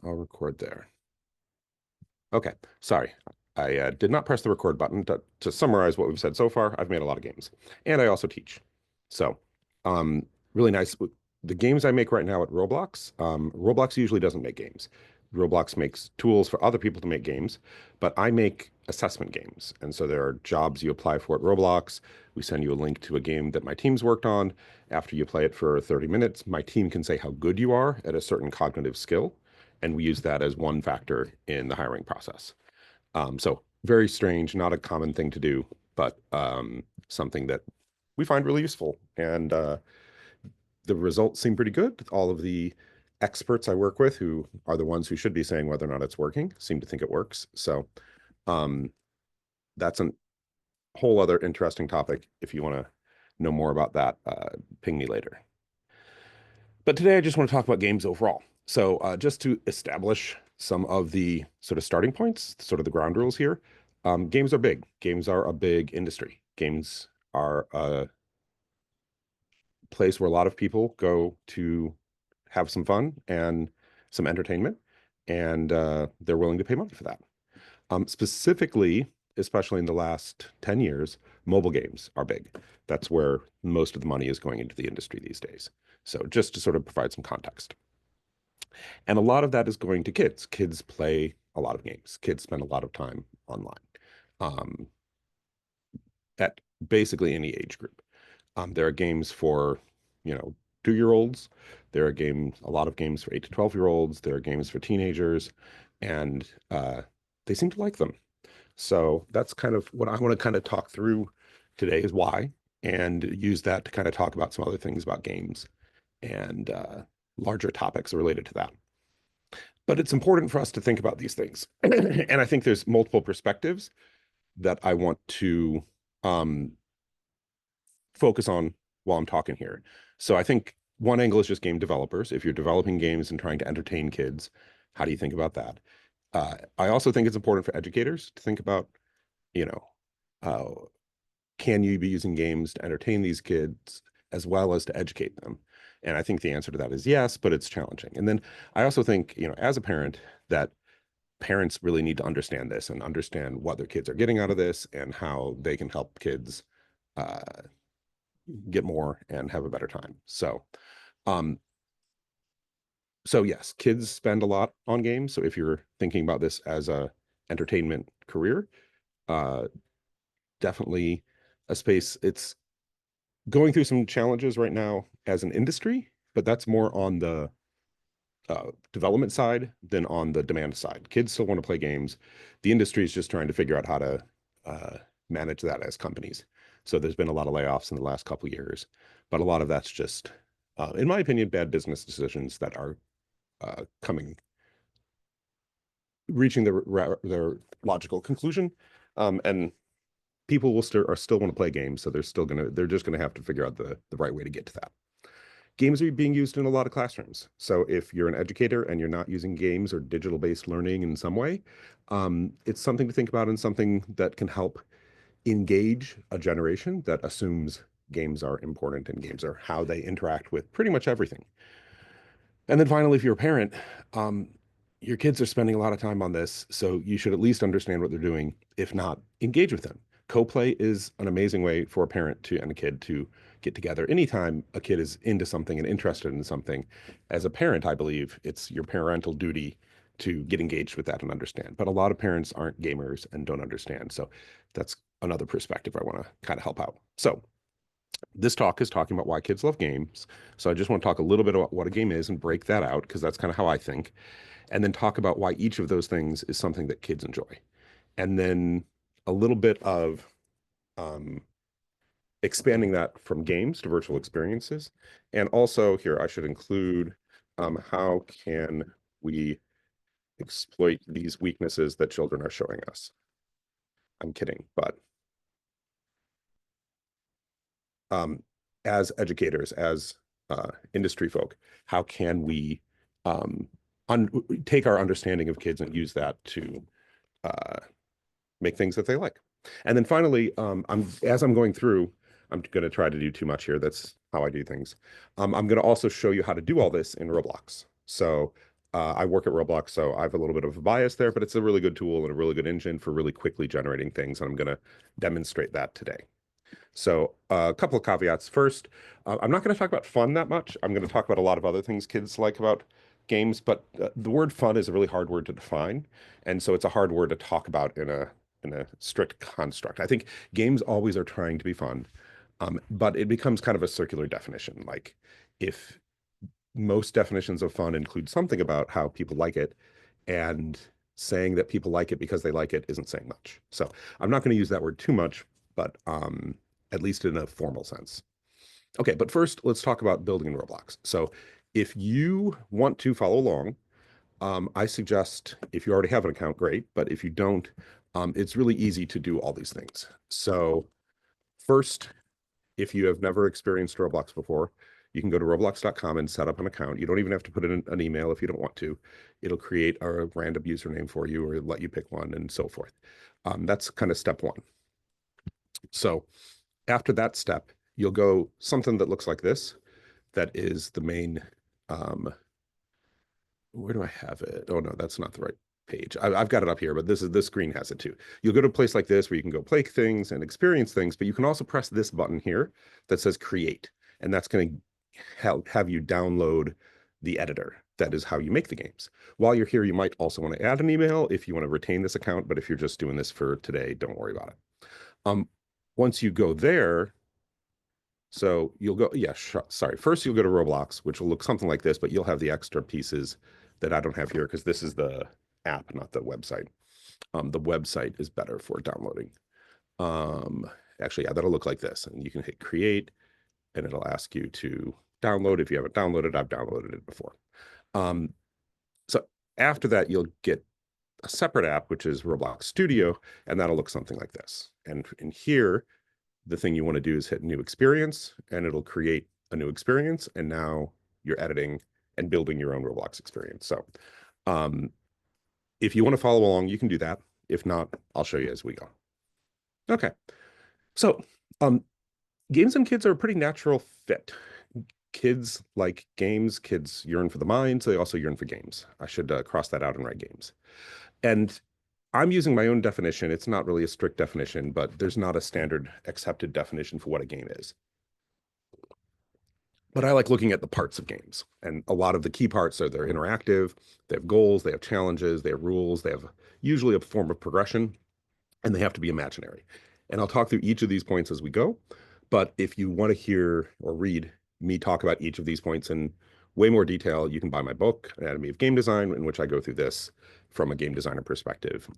I'll record there. Okay, sorry. I did not press the record button. To summarize what we've said so far, I've made a lot of games, and I also teach. So, really nice. The games I make right now at Roblox, Roblox usually doesn't make games. Roblox makes tools for other people to make games, but I make assessment games. And so there are jobs you apply for at Roblox. We send you a link to a game that my team's worked on. After you play it for 30 minutes, my team can say how good you are at a certain cognitive skill, and we use that as one factor in the hiring process. So very strange, not a common thing to do, but something that we find really useful. And the results seem pretty good. All of the experts I work with, who are the ones who should be saying whether or not it's working, seem to think it works. So um, that's a whole other interesting topic. If you want to know more about that, ping me later. But today I just want to talk about games overall. So just to establish some of the sort of starting points, sort of the ground rules here, games are big. Games are a big industry. Games are a place where a lot of people go to have some fun and some entertainment, and they're willing to pay money for that. Specifically, especially in the last 10 years, mobile games are big. That's where most of the money is going into the industry these days. So just to sort of provide some context. And a lot of that is going to kids. Kids play a lot of games. Kids spend a lot of time online um, at basically any age group. There are games for, 2-year-olds. There are a lot of games for 8 to 12-year-olds. There are games for teenagers, and they seem to like them. So that's kind of what I want to kind of talk through today is why, and use that to kind of talk about some other things about games and larger topics related to that. But it's important for us to think about these things. And I think there's multiple perspectives that I want to um, focus on while I'm talking here. So I think one angle is just game developers. If you're developing games and trying to entertain kids, how do you think about that? I also think it's important for educators to think about, you know, uh, can you be using games to entertain these kids as well as to educate them? And I think the answer to that is yes, but it's challenging. And then I also think, as a parent, that parents really need to understand this and understand what their kids are getting out of this and how they can help kids uh, get more and have a better time. Um, so yes, kids spend a lot on games. So if you're thinking about this as a entertainment career, uh, definitely a space. It's going through some challenges right now as an industry, but that's more on the development side than on the demand side. Kids still want to play games. The industry is just trying to figure out how to manage that as companies. So there's been a lot of layoffs in the last couple of years, but a lot of that's just, in my opinion, bad business decisions that are reaching their logical conclusion. And people still want to play games, so they're just gonna have to figure out the right way to get to that. Games are being used in a lot of classrooms. So if you're an educator and you're not using games or digital-based learning in some way, it's something to think about and something that can help engage a generation that assumes games are important and games are how they interact with pretty much everything. And then finally, if you're a parent, um, your kids are spending a lot of time on this, so you should at least understand what they're doing. If not, engage with them. Co-play is an amazing way for a parent and a kid to get together. Anytime a kid is into something and interested in something, as a parent, I believe it's your parental duty to get engaged with that and understand. But a lot of parents aren't gamers and don't understand. So that's another perspective I want to kind of help out. So this talk is talking about why kids love games. So I just want to talk a little bit about what a game is and break that out because that's kind of how I think. And then talk about why each of those things is something that kids enjoy. And then a little bit of um, expanding that from games to virtual experiences. And also here, I should include how can we exploit these weaknesses that children are showing us. I'm kidding, but um, as educators, as industry folk, how can we um, take our understanding of kids and use that to uh, make things that they like? And then finally, as I'm going through, I'm going to try to do too much here. That's how I do things. I'm going to also show you how to do all this in Roblox. So I work at Roblox, so I have a little bit of a bias there, but it's a really good tool and a really good engine for really quickly generating things. And I'm going to demonstrate that today. So a couple of caveats. First, I'm not going to talk about fun that much. I'm going to talk about a lot of other things kids like about games, but the word fun is a really hard word to define, and so it's a hard word to talk about in a strict construct. I think games always are trying to be fun, but it becomes kind of a circular definition. Like if most definitions of fun include something about how people like it, and saying that people like it because they like it isn't saying much. So I'm not going to use that word too much, but at least in a formal sense. Okay, but first let's talk about building in Roblox. So if you want to follow along, I suggest if you already have an account, great. But if you don't, it's really easy to do all these things. So first, if you have never experienced Roblox before, you can go to roblox.com and set up an account. You don't even have to put in an email if you don't want to. It'll create a random username for you or let you pick one and so forth. That's kind of step one. So after that step, you'll go something that looks like this. That is the main, where do I have it? Oh no, that's not the right page. I've got it up here, but this screen has it too. You'll go to a place like this where you can go play things and experience things, but you can also press this button here that says create, and that's going to have you download the editor. That is how you make the games. While you're here, you might also want to add an email if you want to retain this account, but if you're just doing this for today, don't worry about it. Once you go there, so you'll go, yeah, sorry. First, you'll go to Roblox, which will look something like this, but you'll have the extra pieces that I don't have here because this is the app, not the website. The website is better for downloading. Actually, yeah, that'll look like this. And you can hit create, and it'll ask you to download. If you haven't downloaded, I've downloaded it before. So after that, you'll get a separate app, which is Roblox Studio, and that'll look something like this. And in here, the thing you want to do is hit new experience, and it'll create a new experience. And now you're editing and building your own Roblox experience. So if you want to follow along, you can do that. If not, I'll show you as we go. Okay. So games and kids are a pretty natural fit. Kids like games, kids yearn for the mind, so they also yearn for games. I should cross that out and write games. And I'm using my own definition. It's not really a strict definition, but there's not a standard accepted definition for what a game is. But I like looking at the parts of games. And a lot of the key parts are they're interactive, they have goals, they have challenges, they have rules, they have usually a form of progression, and they have to be imaginary. And I'll talk through each of these points as we go. But if you want to hear or read me talk about each of these points in way more detail, you can buy my book, Anatomy of Game Design, in which I go through this from a game designer perspective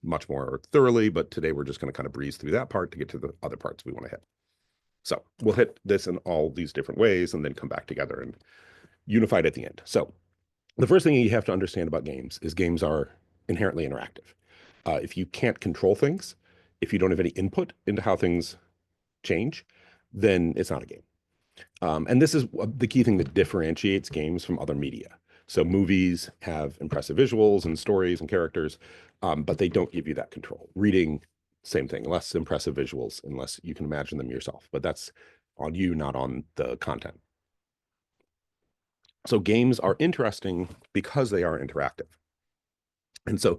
much more thoroughly. But today we're just going to kind of breeze through that part to get to the other parts we want to hit. So we'll hit this in all these different ways and then come back together and unify it at the end. So the first thing you have to understand about games is games are inherently interactive. If you can't control things, if you don't have any input into how things change, then it's not a game. And this is the key thing that differentiates games from other media. So movies have impressive visuals and stories and characters, but they don't give you that control. Reading, same thing, less impressive visuals unless you can imagine them yourself, but that's on you, not on the content. So games are interesting because they are interactive. And so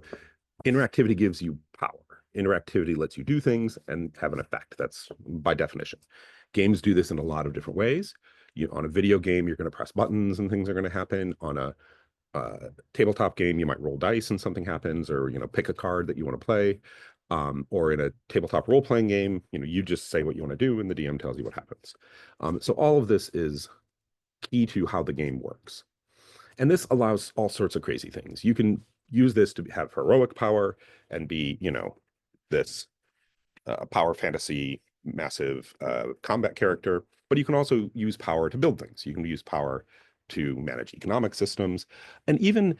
interactivity gives you power. Interactivity lets you do things and have an effect. That's by definition. Games do this in a lot of different ways. On a video game, you're going to press buttons and things are going to happen. On a tabletop game, you might roll dice and something happens, or pick a card that you want to play. Or in a tabletop role-playing game, you just say what you want to do, and the DM tells you what happens. So all of this is key to how the game works. And this allows all sorts of crazy things. You can use this to have heroic power and be, this power fantasy massive combat character, but you can also use power to build things. You can use power to manage economic systems, and even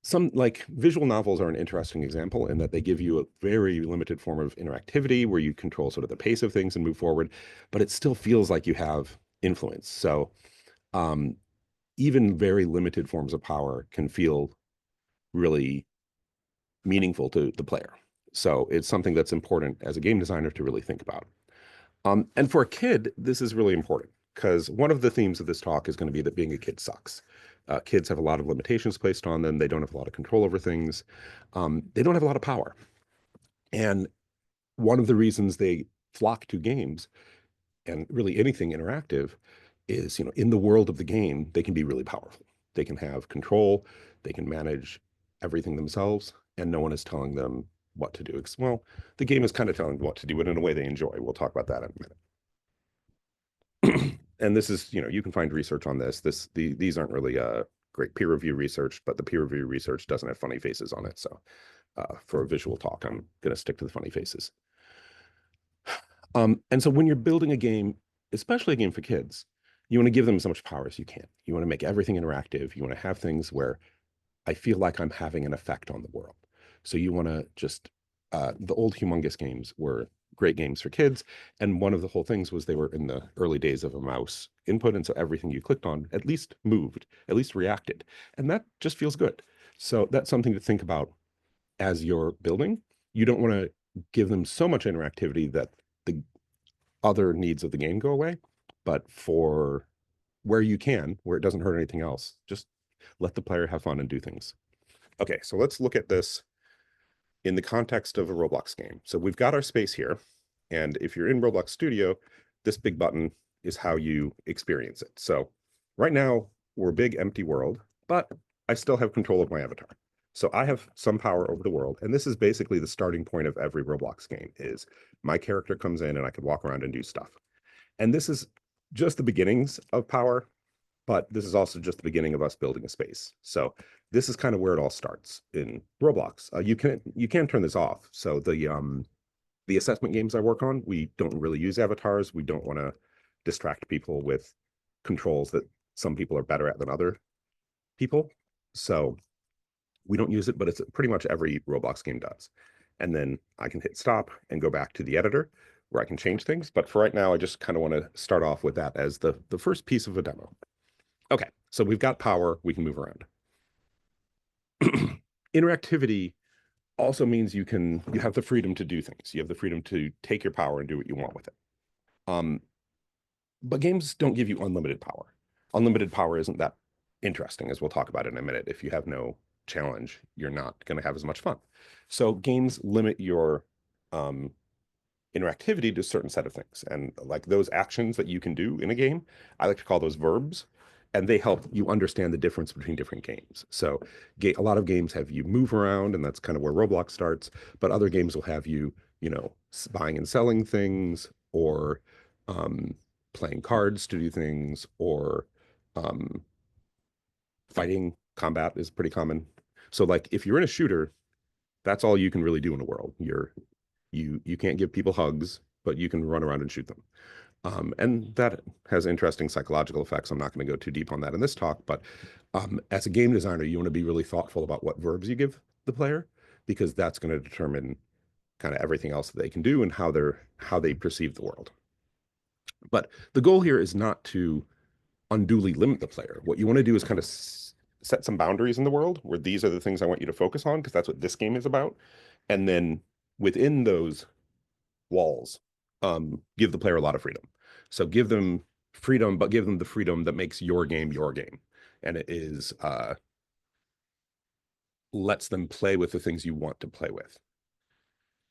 some like visual novels are an interesting example in that they give you a very limited form of interactivity where you control sort of the pace of things and move forward, but it still feels like you have influence. So even very limited forms of power can feel really meaningful to the player. So it's something that's important as a game designer to really think about. And for a kid, this is really important because one of the themes of this talk is going to be that being a kid sucks. Kids have a lot of limitations placed on them. They don't have a lot of control over things. They don't have a lot of power. And one of the reasons they flock to games and really anything interactive is, in the world of the game, they can be really powerful. They can have control, they can manage everything themselves, and no one is telling them what to do. Well, the game is kind of telling them what to do, but in a way they enjoy. We'll talk about that in a minute. And this is, you can find research on this. These aren't really great peer review research, but the peer review research doesn't have funny faces on it. So for a visual talk, I'm going to stick to the funny faces. And so when you're building a game, especially a game for kids, you want to give them as much power as you can. You want to make everything interactive. You want to have things where I feel like I'm having an effect on the world. So you want to just, the old Humongous games were great games for kids. And one of the whole things was they were in the early days of a mouse input. And so everything you clicked on at least moved, at least reacted. And that just feels good. So that's something to think about as you're building. You don't want to give them so much interactivity that the other needs of the game go away, but for where you can, where it doesn't hurt anything else, just let the player have fun and do things. Okay, so let's look at this in the context of a Roblox game. So we've got our space here, and if you're in Roblox Studio, this big button is how you experience it. So right now, we're a big empty world, but I still have control of my avatar. So I have some power over the world, and this is basically the starting point of every Roblox game is my character comes in and I can walk around and do stuff. And this is just the beginnings of power, but this is also just the beginning of us building a space. So this is kind of where it all starts in Roblox. You can turn this off. So the assessment games I work on, we don't really use avatars. We don't want to distract people with controls that some people are better at than other people. So we don't use it, but it's pretty much every Roblox game does. And then I can hit stop and go back to the editor where I can change things. But for right now, I just kind of want to start off with that as the first piece of a demo. Okay, so we've got power, we can move around. Interactivity also means you have the freedom to do things. You have the freedom to take your power and do what you want with it. But games don't give you unlimited power. Unlimited power isn't that interesting, as we'll talk about in a minute. If you have no challenge, you're not going to have as much fun. So games limit your interactivity to a certain set of things. And like those actions that you can do in a game, I like to call those verbs. And they help you understand the difference between different games. So a lot of games have you move around, and that's kind of where Roblox starts. But other games will have you, buying and selling things, or playing cards to do things, or fighting. Combat is pretty common. So like if you're in a shooter, that's all you can really do in a world. You can't give people hugs, but you can run around and shoot them. And that has interesting psychological effects. I'm not going to go too deep on that in this talk, but as a game designer, you want to be really thoughtful about what verbs you give the player, because that's going to determine kind of everything else that they can do and how they perceive the world. But the goal here is not to unduly limit the player. What you want to do is kind of set some boundaries in the world where these are the things I want you to focus on, because that's what this game is about. And then within those walls, give the player a lot of freedom. So give them freedom, but give them the freedom that makes your game your game. And it is lets them play with the things you want to play with.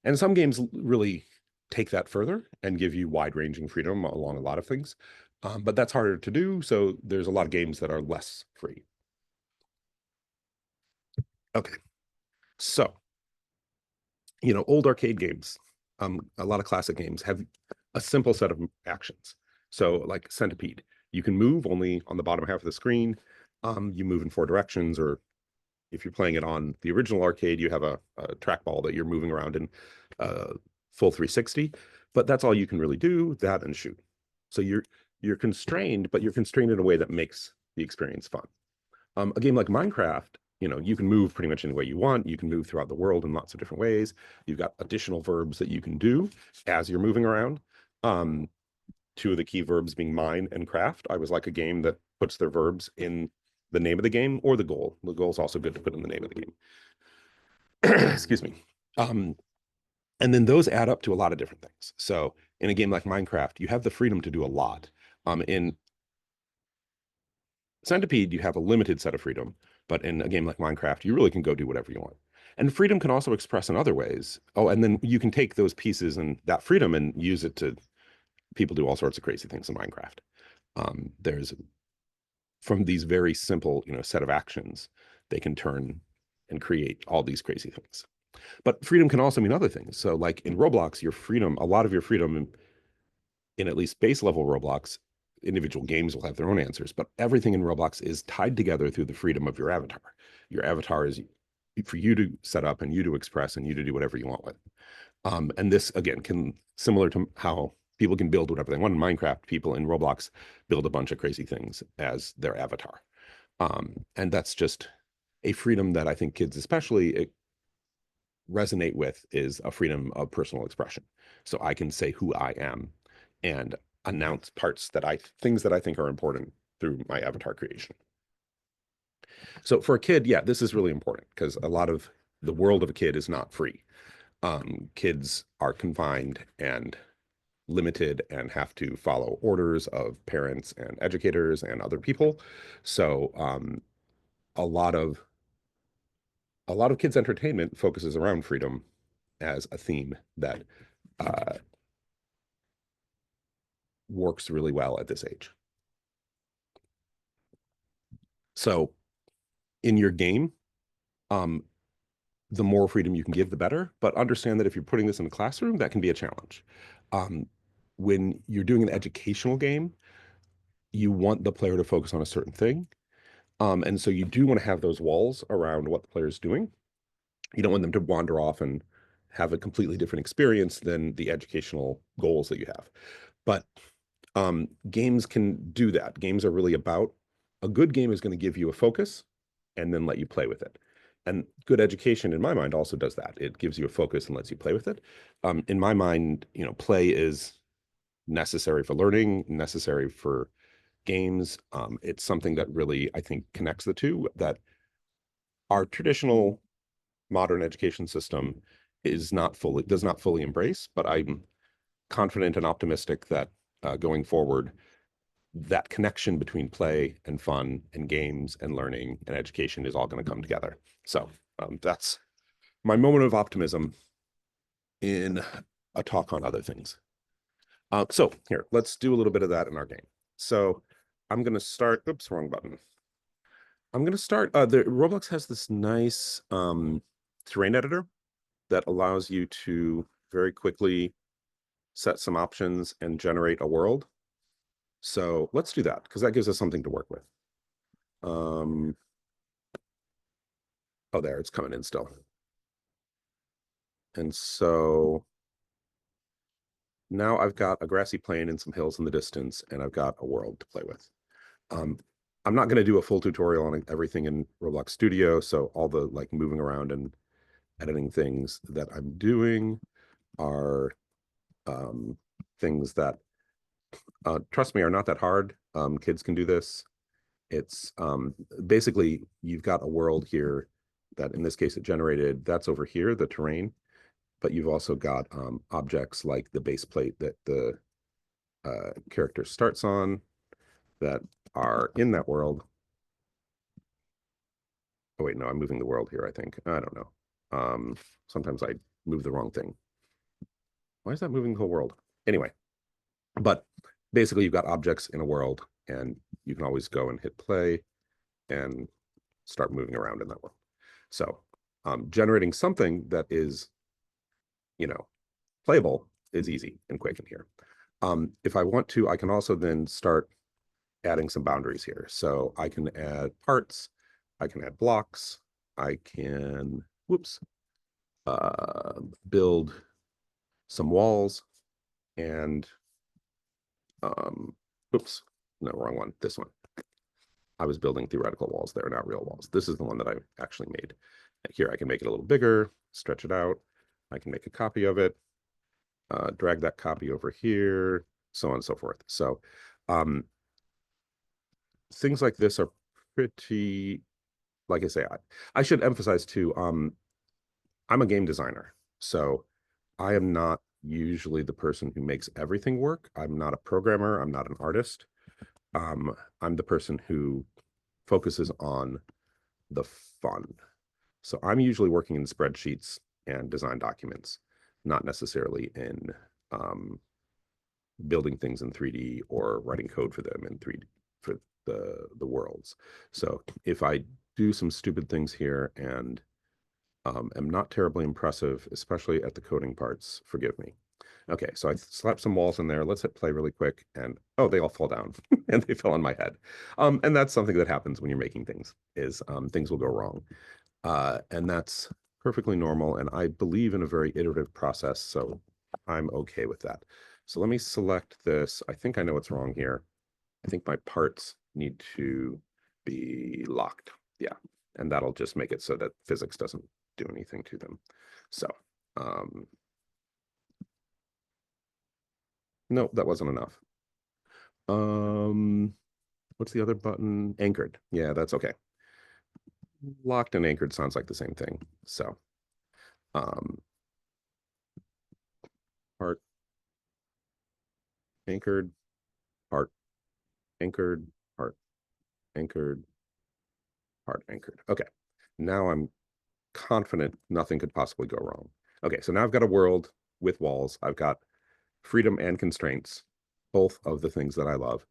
And some games really take that further and give you wide-ranging freedom along a lot of things. But that's harder to do. So there's a lot of games that are less free. Okay. So, old arcade games, a lot of classic games have a simple set of actions. So like Centipede, you can move only on the bottom half of the screen. You move in 4 directions, or if you're playing it on the original arcade, you have a trackball that you're moving around in full 360, but that's all you can really do, that and shoot. So you're constrained, but you're constrained in a way that makes the experience fun. A game like Minecraft, you can move pretty much any way you want. You can move throughout the world in lots of different ways. You've got additional verbs that you can do as you're moving around. 2 of the key verbs being mine and craft. I always like a game that puts their verbs in the name of the game or the goal. The goal is also good to put in the name of the game. Excuse me. And then those add up to a lot of different things. So in a game like Minecraft, you have the freedom to do a lot. In Centipede, you have a limited set of freedom, but in a game like Minecraft, you really can go do whatever you want. And freedom can also express in other ways. Oh, and then you can take those pieces and that freedom and use it to people do all sorts of crazy things in Minecraft. There's from these very simple, set of actions, they can turn and create all these crazy things. But freedom can also mean other things. So, like in Roblox, your freedom, a lot of your freedom in at least base level Roblox, individual games will have their own answers, but everything in Roblox is tied together through the freedom of your avatar. Your avatar is for you to set up and you to express and you to do whatever you want with. And this again can similar to how people can build whatever they want in Minecraft, people in Roblox build a bunch of crazy things as their avatar. And that's just a freedom that I think kids especially resonate with, is a freedom of personal expression. So I can say who I am and announce things that I think are important through my avatar creation. So for a kid, yeah, this is really important because a lot of the world of a kid is not free. Kids are confined and limited and have to follow orders of parents and educators and other people. So a lot of kids' entertainment focuses around freedom as a theme that uh, works really well at this age. So in your game, um, the more freedom you can give, the better. But understand that if you're putting this in a classroom, that can be a challenge. Um, when you're doing an educational game, you want the player to focus on a certain thing. And so you do want to have those walls around what the player is doing. You don't want them to wander off and have a completely different experience than the educational goals that you have. But games can do that. Games are really about a good game is going to give you a focus and then let you play with it. And good education, in my mind, also does that. It gives you a focus and lets you play with it. In my mind, play is necessary for learning, necessary for games. It's something that really, I think, connects the two, that our traditional modern education system does not fully embrace, but I'm confident and optimistic that going forward, that connection between play and fun and games and learning and education is all going to come together. So that's my moment of optimism in a talk on other things. So here, let's do a little bit of that in our game. So I'm going to start, oops, wrong button. I'm going to start, the Roblox has this nice terrain editor that allows you to very quickly set some options and generate a world. So let's do that because that gives us something to work with. Oh, there, it's coming in still. And so now I've got a grassy plain and some hills in the distance, and I've got a world to play with. I'm not going to do a full tutorial on everything in Roblox Studio, so all the like moving around and editing things that I'm doing are things that, trust me, are not that hard. Kids can do this. It's basically you've got a world here that in this case it generated, that's over here, the terrain, but you've also got objects like the base plate that the character starts on that are in that world. Oh wait, no, I'm moving the world here, I think. I don't know. Sometimes I move the wrong thing. Why is that moving the whole world? Anyway, but basically you've got objects in a world and you can always go and hit play and start moving around in that world. So generating something that is, playable is easy and quick in here. If I want to, I can also then start adding some boundaries here. So I can add parts, I can add blocks, I can, whoops, build some walls and, oops, no, wrong one, this one. I was building theoretical walls there, not real walls. This is the one that I actually made. Here I can make it a little bigger, stretch it out. I can make a copy of it, drag that copy over here, so on and so forth. So things like this are pretty, like I say, I should emphasize too, I'm a game designer. So I am not usually the person who makes everything work. I'm not a programmer. I'm not an artist. I'm the person who focuses on the fun. So I'm usually working in spreadsheets and design documents, not necessarily in building things in 3D or writing code for them in 3D for the worlds. So if I do some stupid things here and am not terribly impressive, especially at the coding parts, forgive me. Okay, so I slapped some walls in there. Let's hit play really quick. And oh, they all fall down and they fell on my head. And that's something that happens when you're making things, is things will go wrong. And that's perfectly normal. And I believe in a very iterative process, so I'm okay with that. So let me select this. I think I know what's wrong here. I think my parts need to be locked. Yeah. And that'll just make it so that physics doesn't do anything to them. So, no, that wasn't enough. What's the other button? Anchored. Yeah, that's okay. Locked and anchored sounds like the same thing. So, um, part anchored, part anchored, part anchored, part anchored. Okay. Now I'm confident nothing could possibly go wrong. Okay, so now I've got a world with walls. I've got freedom and constraints, both of the things that I love.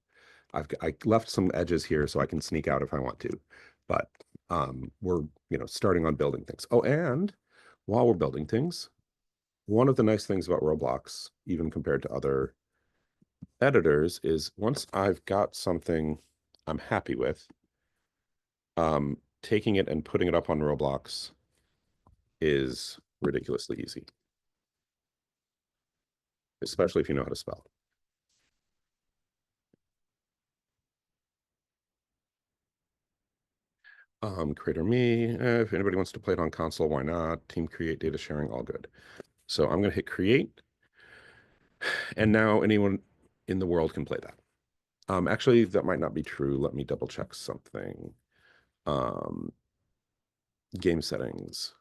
I left some edges here so I can sneak out if I want to, but we're starting on building things. Oh, and while we're building things, one of the nice things about Roblox, even compared to other editors, is once I've got something I'm happy with, taking it and putting it up on Roblox is ridiculously easy, especially if you know how to spell. Creator me. If anybody wants to play it on console, why not? Team create, data sharing, all good. So I'm going to hit create, and now anyone in the world can play that. Actually, that might not be true. Let me double check something. Um, game settings,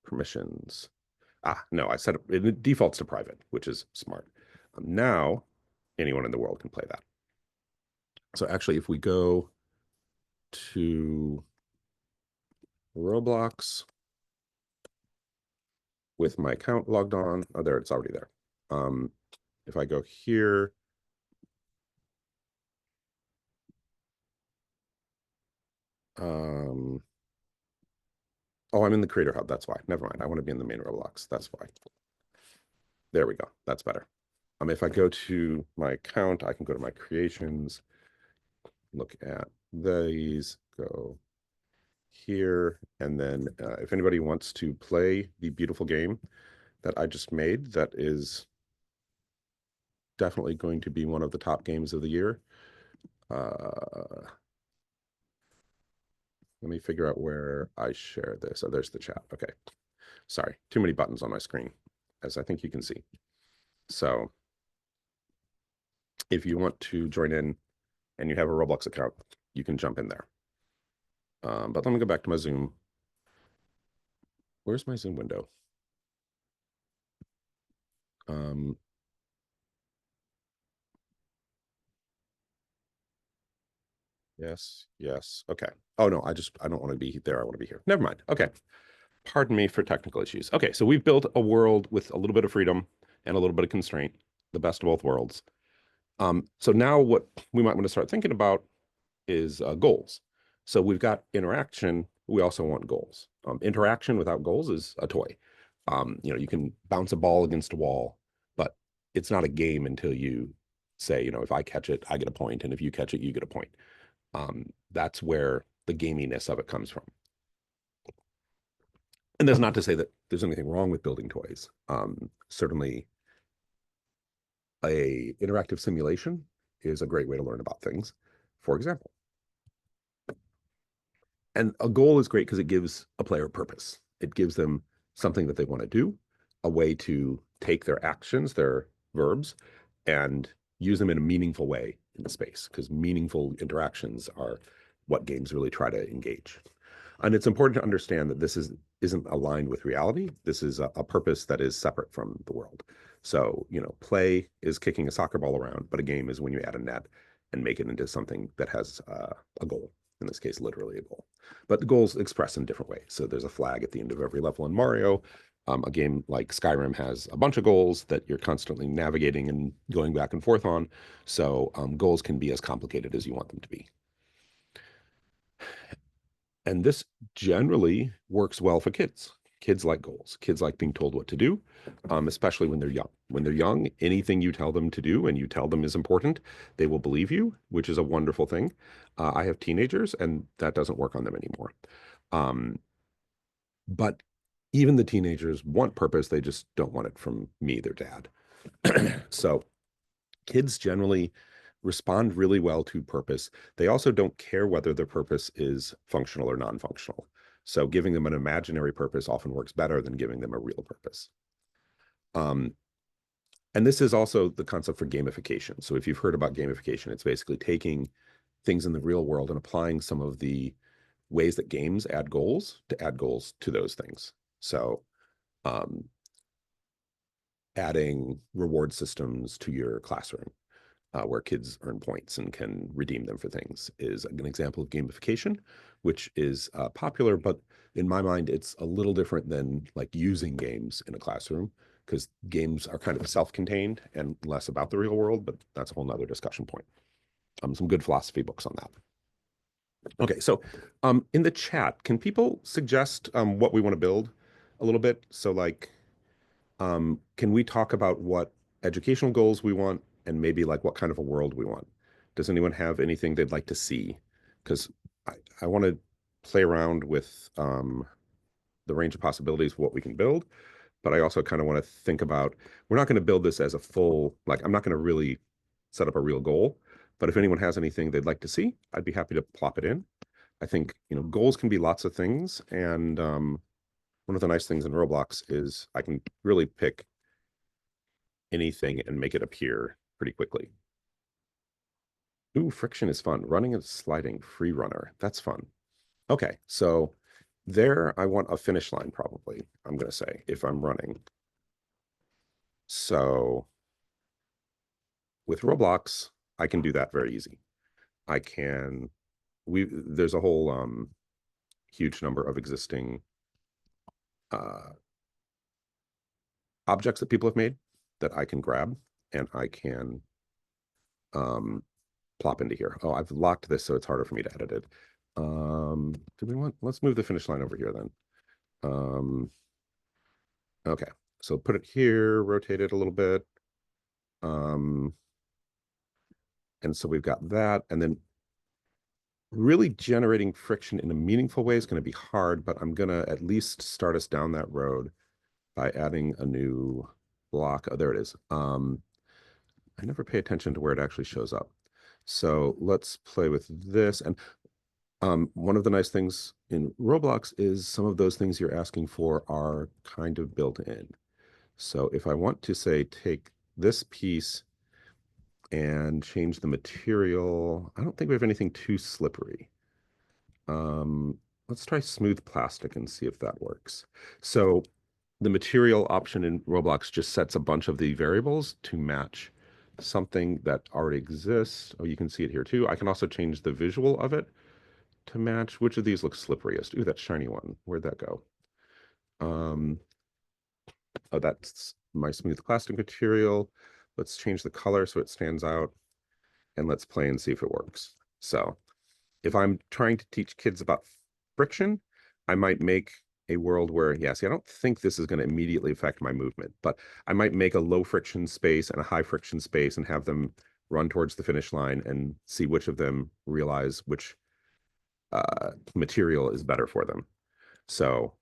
permissions. No, I set it defaults to private, which is smart. Now, anyone in the world can play that. So actually, if we go to Roblox with my account logged on, oh, there, it's already there. If I go here, oh, I'm in the Creator Hub. That's why. Never mind. I want to be in the main Roblox. That's why. There we go. That's better. If I go to my account, I can go to my creations, look at these, go here, and then if anybody wants to play the beautiful game that I just made, that is definitely going to be one of the top games of the year. Let me figure out where I share this. Oh, there's the chat. Okay. Sorry, too many buttons on my screen, as I think you can see. So if you want to join in and you have a Roblox account, you can jump in there. But let me go back to my Zoom. Where's my Zoom window? Yes, yes. Okay. Oh no, I don't want to be there. I want to be here. Never mind. Okay. Pardon me for technical issues. Okay, so we've built a world with a little bit of freedom and a little bit of constraint, the best of both worlds. So now what we might want to start thinking about is goals. So we've got interaction. We also want goals. Interaction without goals is a toy. You can bounce a ball against a wall, but it's not a game until you say, if I catch it, I get a point, and if you catch it, you get a point. That's where the gaminess of it comes from. And that's not to say that there's anything wrong with building toys. Certainly, a interactive simulation is a great way to learn about things, for example. And a goal is great because it gives a player a purpose. It gives them something that they want to do, a way to take their actions, their verbs, and use them in a meaningful way in the space, because meaningful interactions are what games really try to engage. And it's important to understand that this isn't aligned with reality. This is a purpose that is separate from the world. So, play is kicking a soccer ball around, but a game is when you add a net and make it into something that has a goal. in this case, literally a goal. But the goals express in different ways. So there's a flag at the end of every level in Mario. A game like Skyrim has a bunch of goals that you're constantly navigating and going back and forth on. So goals can be as complicated as you want them to be. And this generally works well for kids. Kids like goals. Kids like being told what to do, especially when they're young. When they're young, anything you tell them to do and you tell them is important, they will believe you, which is a wonderful thing. I have teenagers, and that doesn't work on them anymore. Um, but even the teenagers want purpose. They just don't want it from me, their dad. So kids generally respond really well to purpose. They also don't care whether their purpose is functional or non-functional. So giving them an imaginary purpose often works better than giving them a real purpose. And this is also the concept for gamification. So if you've heard about gamification, it's basically taking things in the real world and applying some of the ways that games add goals to add goals to those things. So adding reward systems to your classroom, where kids earn points and can redeem them for things, is an example of gamification, which is popular, but in my mind, it's a little different than like using games in a classroom, because games are kind of self-contained and less about the real world, but that's a whole nother discussion point. Some good philosophy books on that. Okay, so in the chat, can people suggest what we want to build a little bit? So like, can we talk about what educational goals we want and maybe like what kind of a world we want? Does anyone have anything they'd like to see? Because I want to play around with the range of possibilities of what we can build, but I also kind of want to think about, we're not going to build this as a full, like, I'm not going to really set up a real goal, but if anyone has anything they'd like to see, I'd be happy to plop it in. I think, goals can be lots of things. And one of the nice things in Roblox is I can really pick anything and make it appear pretty quickly. Ooh, friction is fun. Running and sliding, free runner. That's fun. Okay, so there I want a finish line probably, I'm going to say, if I'm running. So with Roblox, I can do that very easy. There's a whole huge number of existing objects that people have made that I can grab and I can plop into here. Oh, I've locked this so it's harder for me to edit it. Let's move the finish line over here then. Okay, so put it here, rotate it a little bit. And so we've got that, and then really generating friction in a meaningful way is going to be hard, but I'm going to at least start us down that road by adding a new block. Oh, there it is. I never pay attention to where it actually shows up. So let's play with this. And one of the nice things in Roblox is some of those things you're asking for are kind of built in. So if I want to say, take this piece and change the material, I don't think we have anything too slippery. Let's try smooth plastic and see if that works. So the material option in Roblox just sets a bunch of the variables to match something that already exists. Oh, you can see it here too. I can also change the visual of it to match. Which of these looks slipperiest? Ooh, that shiny one. Where'd that go? Oh, that's my smooth plastic material. Let's change the color so it stands out, and let's play and see if it works. So if I'm trying to teach kids about friction, I might make a world where, yeah, see, I don't think this is going to immediately affect my movement, but I might make a low friction space and a high friction space and have them run towards the finish line and see which of them realize which material is better for them. So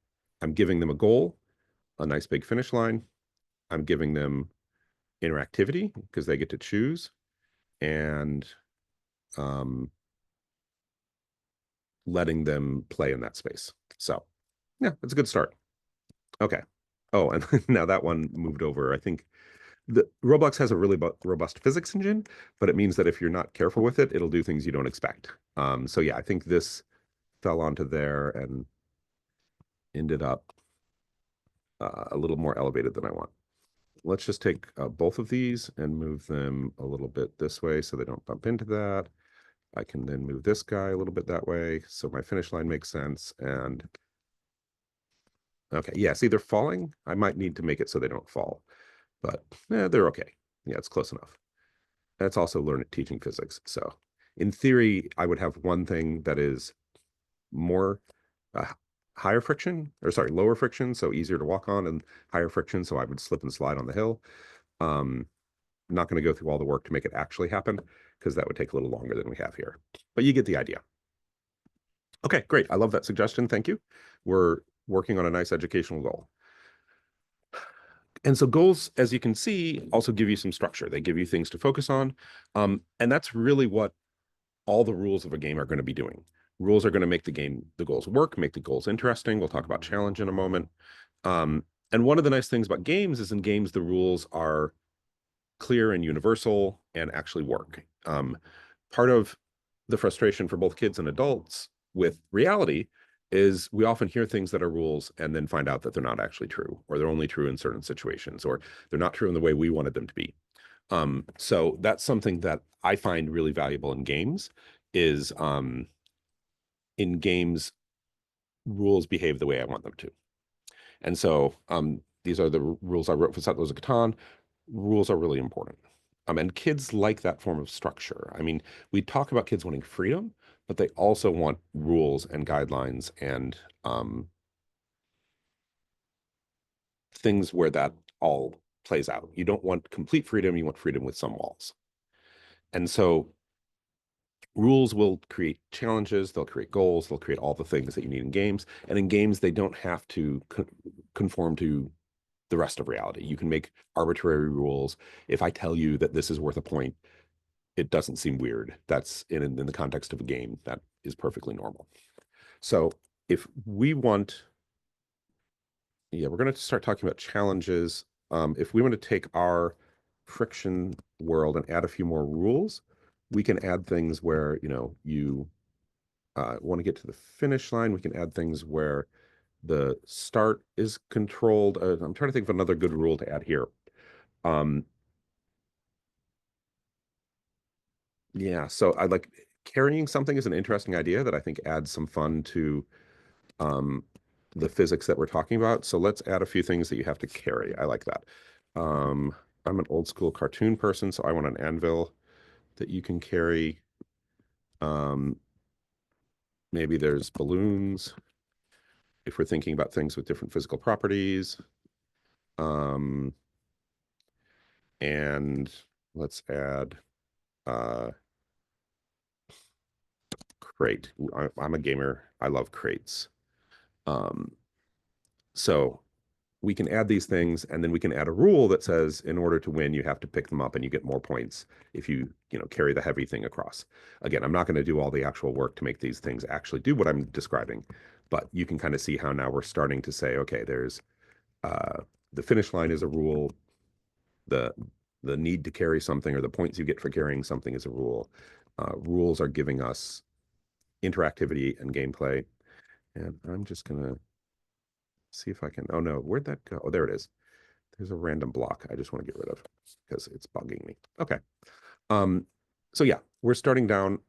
I'm giving them a goal, a nice big finish line. I'm giving them interactivity because they get to choose, and letting them play in that space. So yeah, it's a good start. Okay. Oh, and now that one moved over. I think the Roblox has a really robust physics engine, but it means that if you're not careful with it, it'll do things you don't expect. So yeah, I think this fell onto there and ended up a little more elevated than I want. Let's just take both of these and move them a little bit this way so they don't bump into that. I can then move this guy a little bit that way, so my finish line makes sense. And okay, yeah, see, they're falling. I might need to make it so they don't fall, but they're okay. Yeah, it's close enough. That's also learning teaching physics. So in theory, I would have one thing that is more uh, higher friction, or sorry, lower friction, so easier to walk on, and higher friction, so I would slip and slide on the hill. Um, I'm not going to go through all the work to make it actually happen because that would take a little longer than we have here. But you get the idea. Okay, great. I love that suggestion. Thank you. We're working on a nice educational goal. And so goals, as you can see, also give you some structure. They give you things to focus on. And that's really what all the rules of a game are going to be doing. Rules are going to make the goals work, make the goals interesting. We'll talk about challenge in a moment. And one of the nice things about games is in games, the rules are clear and universal and actually work. Part of the frustration for both kids and adults with reality is we often hear things that are rules and then find out that they're not actually true, or they're only true in certain situations, or they're not true in the way we wanted them to be. So that's something that I find really valuable in games is in games, rules behave the way I want them to. And so these are the rules I wrote for Settlers of Catan. Rules are really important. And kids like that form of structure. I mean, we talk about kids wanting freedom, but they also want rules and guidelines and things where that all plays out. You don't want complete freedom, you want freedom with some walls. And so rules will create challenges, they'll create goals, they'll create all the things that you need in games. And in games, they don't have to conform to the rest of reality. You can make arbitrary rules. If I tell you that this is worth a point, it doesn't seem weird. That's in the context of a game, that is perfectly normal. So if we want, yeah, we're going to start talking about challenges. If we want to take our friction world and add a few more rules, we can add things where, you want to get to the finish line. We can add things where the start is controlled. I'm trying to think of another good rule to add here. Yeah, so I like carrying something is an interesting idea that I think adds some fun to um, the physics that we're talking about. So let's add a few things that you have to carry. I like that. Um, I'm an old school cartoon person, so I want an anvil that you can carry. Um, maybe there's balloons if we're thinking about things with different physical properties. Um, and let's add crate. I'm a gamer. I love crates. Um, so we can add these things, and then we can add a rule that says in order to win, you have to pick them up and you get more points if you carry the heavy thing across. Again, I'm not going to do all the actual work to make these things actually do what I'm describing, but you can kind of see how now we're starting to say, okay, there's the finish line is a rule, the the need to carry something or the points you get for carrying something is a rule. Rules are giving us interactivity and gameplay. And I'm just gonna see if I can. Oh no, where'd that go? Oh, there it is. There's a random block I just want to get rid of because it's bugging me. Okay. Um, so yeah, we're starting down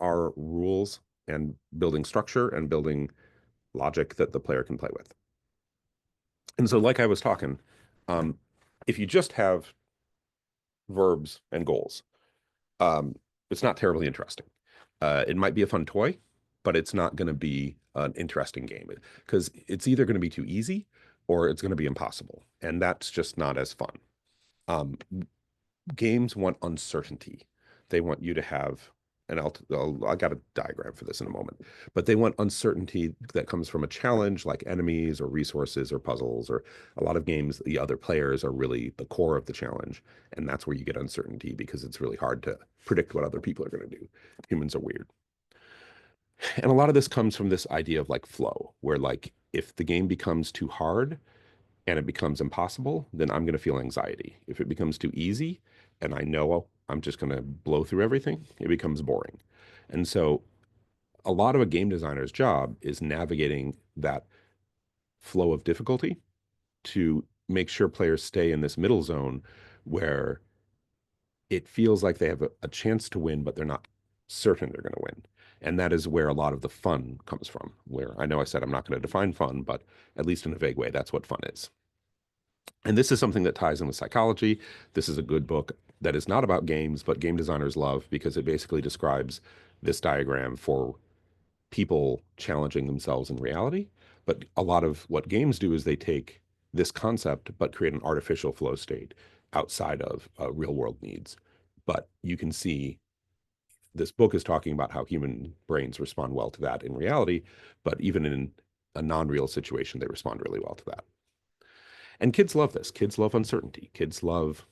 our rules and building structure and building logic that the player can play with. And so, like I was talking, if you just have verbs and goals, um, it's not terribly interesting. It might be a fun toy, but it's not going to be an interesting game because it's either going to be too easy or it's going to be impossible. And that's just not as fun. Um, Games want uncertainty. They want you to have, and I got a diagram for this in a moment, but they want uncertainty that comes from a challenge like enemies or resources or puzzles, or a lot of games, the other players are really the core of the challenge. And that's where you get uncertainty because it's really hard to predict what other people are going to do. Humans are weird. And a lot of this comes from this idea of like flow, where like if the game becomes too hard, and it becomes impossible, then I'm going to feel anxiety. If it becomes too easy and I know I'm just going to blow through everything, it becomes boring. And so a lot of a game designer's job is navigating that flow of difficulty to make sure players stay in this middle zone where it feels like they have a chance to win, but they're not certain they're going to win. And that is where a lot of the fun comes from. Where I know I said I'm not going to define fun, but at least in a vague way, that's what fun is. And this is something that ties in with psychology. This is a good book that is not about games, but game designers love because it basically describes this diagram for people challenging themselves in reality. But a lot of what games do is they take this concept, but create an artificial flow state outside of real world needs. But you can see this book is talking about how human brains respond well to that in reality, but even in a non-real situation, they respond really well to that. And kids love this. Kids love uncertainty. Kids love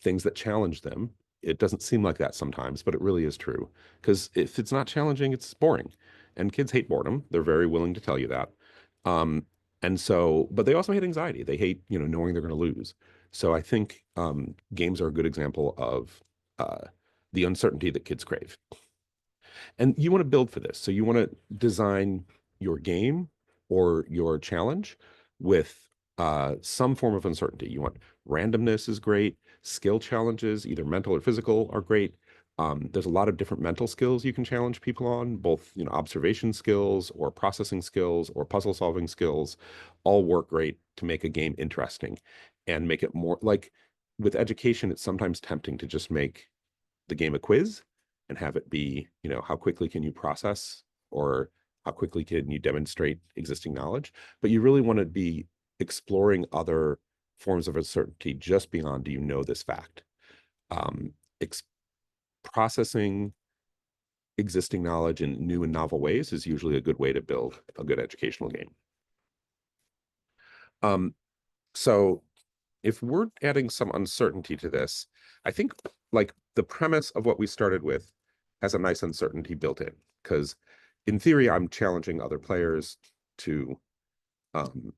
things that challenge them. It doesn't seem like that sometimes, but it really is true. Because if it's not challenging, it's boring. And kids hate boredom. They're very willing to tell you that. Um, and so, but they also hate anxiety. They hate, knowing they're going to lose. So I think games are a good example of the uncertainty that kids crave. And you want to build for this. So you want to design your game or your challenge with some form of uncertainty. You want randomness is great. Skill challenges, either mental or physical, are great. There's a lot of different mental skills you can challenge people on, both observation skills or processing skills or puzzle solving skills, all work great to make a game interesting and make it more like with education, it's sometimes tempting to just make the game a quiz and have it be, how quickly can you process or how quickly can you demonstrate existing knowledge? But you really want to be exploring other forms of uncertainty just beyond do you know this fact? Um, ex Processing existing knowledge in new and novel ways is usually a good way to build a good educational game. Um, so if we're adding some uncertainty to this, I think like the premise of what we started with has a nice uncertainty built in because in theory, I'm challenging other players to um,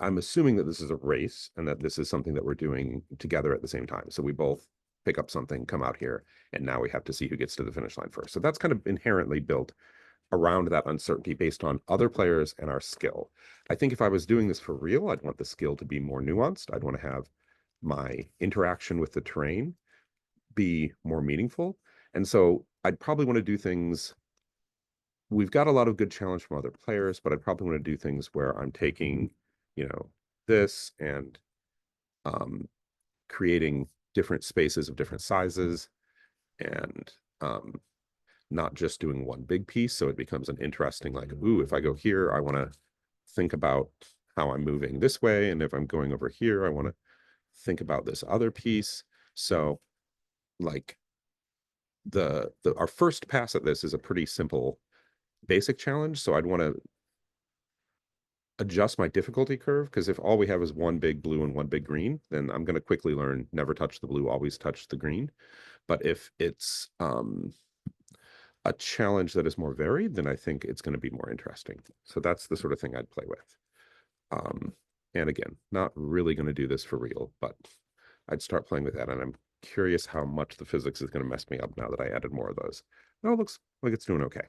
I'm assuming that this is a race and that this is something that we're doing together at the same time. So we both pick up something, come out here, and now we have to see who gets to the finish line first. So that's kind of inherently built around that uncertainty based on other players and our skill. I think if I was doing this for real, I'd want the skill to be more nuanced. I'd want to have my interaction with the terrain be more meaningful. And so I'd probably want to do things. We've got a lot of good challenge from other players, but I'd probably want to do things where I'm taking, this and um, creating different spaces of different sizes and not just doing one big piece. So it becomes an interesting, like, ooh, if I go here, I want to think about how I'm moving this way. And if I'm going over here, I want to think about this other piece. So like the our first pass at this is a pretty simple basic challenge. So I'd want to adjust my difficulty curve because if all we have is one big blue and one big green, then I'm going to quickly learn never touch the blue, always touch the green. But if it's a challenge that is more varied, then I think it's going to be more interesting. So that's the sort of thing I'd play with. Um, and again, not really going to do this for real, but I'd start playing with that. And I'm curious how much the physics is going to mess me up now that I added more of those. No, it looks like it's doing okay.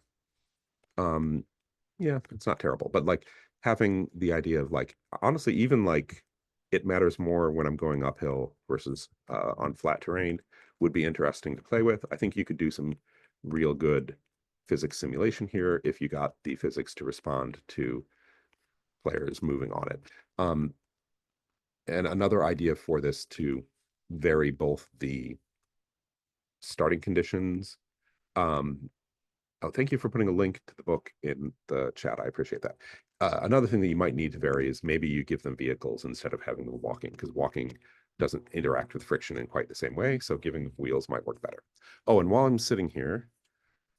Um, yeah, it's not terrible, but like having the idea of like, honestly, even like it matters more when I'm going uphill versus on flat terrain would be interesting to play with. I think you could do some real good physics simulation here if you got the physics to respond to players moving on it. And another idea for this to vary both the starting conditions. Oh, thank you for putting a link to the book in the chat. I appreciate that. Another thing that you might need to vary is maybe you give them vehicles instead of having them walking, because walking doesn't interact with friction in quite the same way. So giving wheels might work better. Oh, and while I'm sitting here,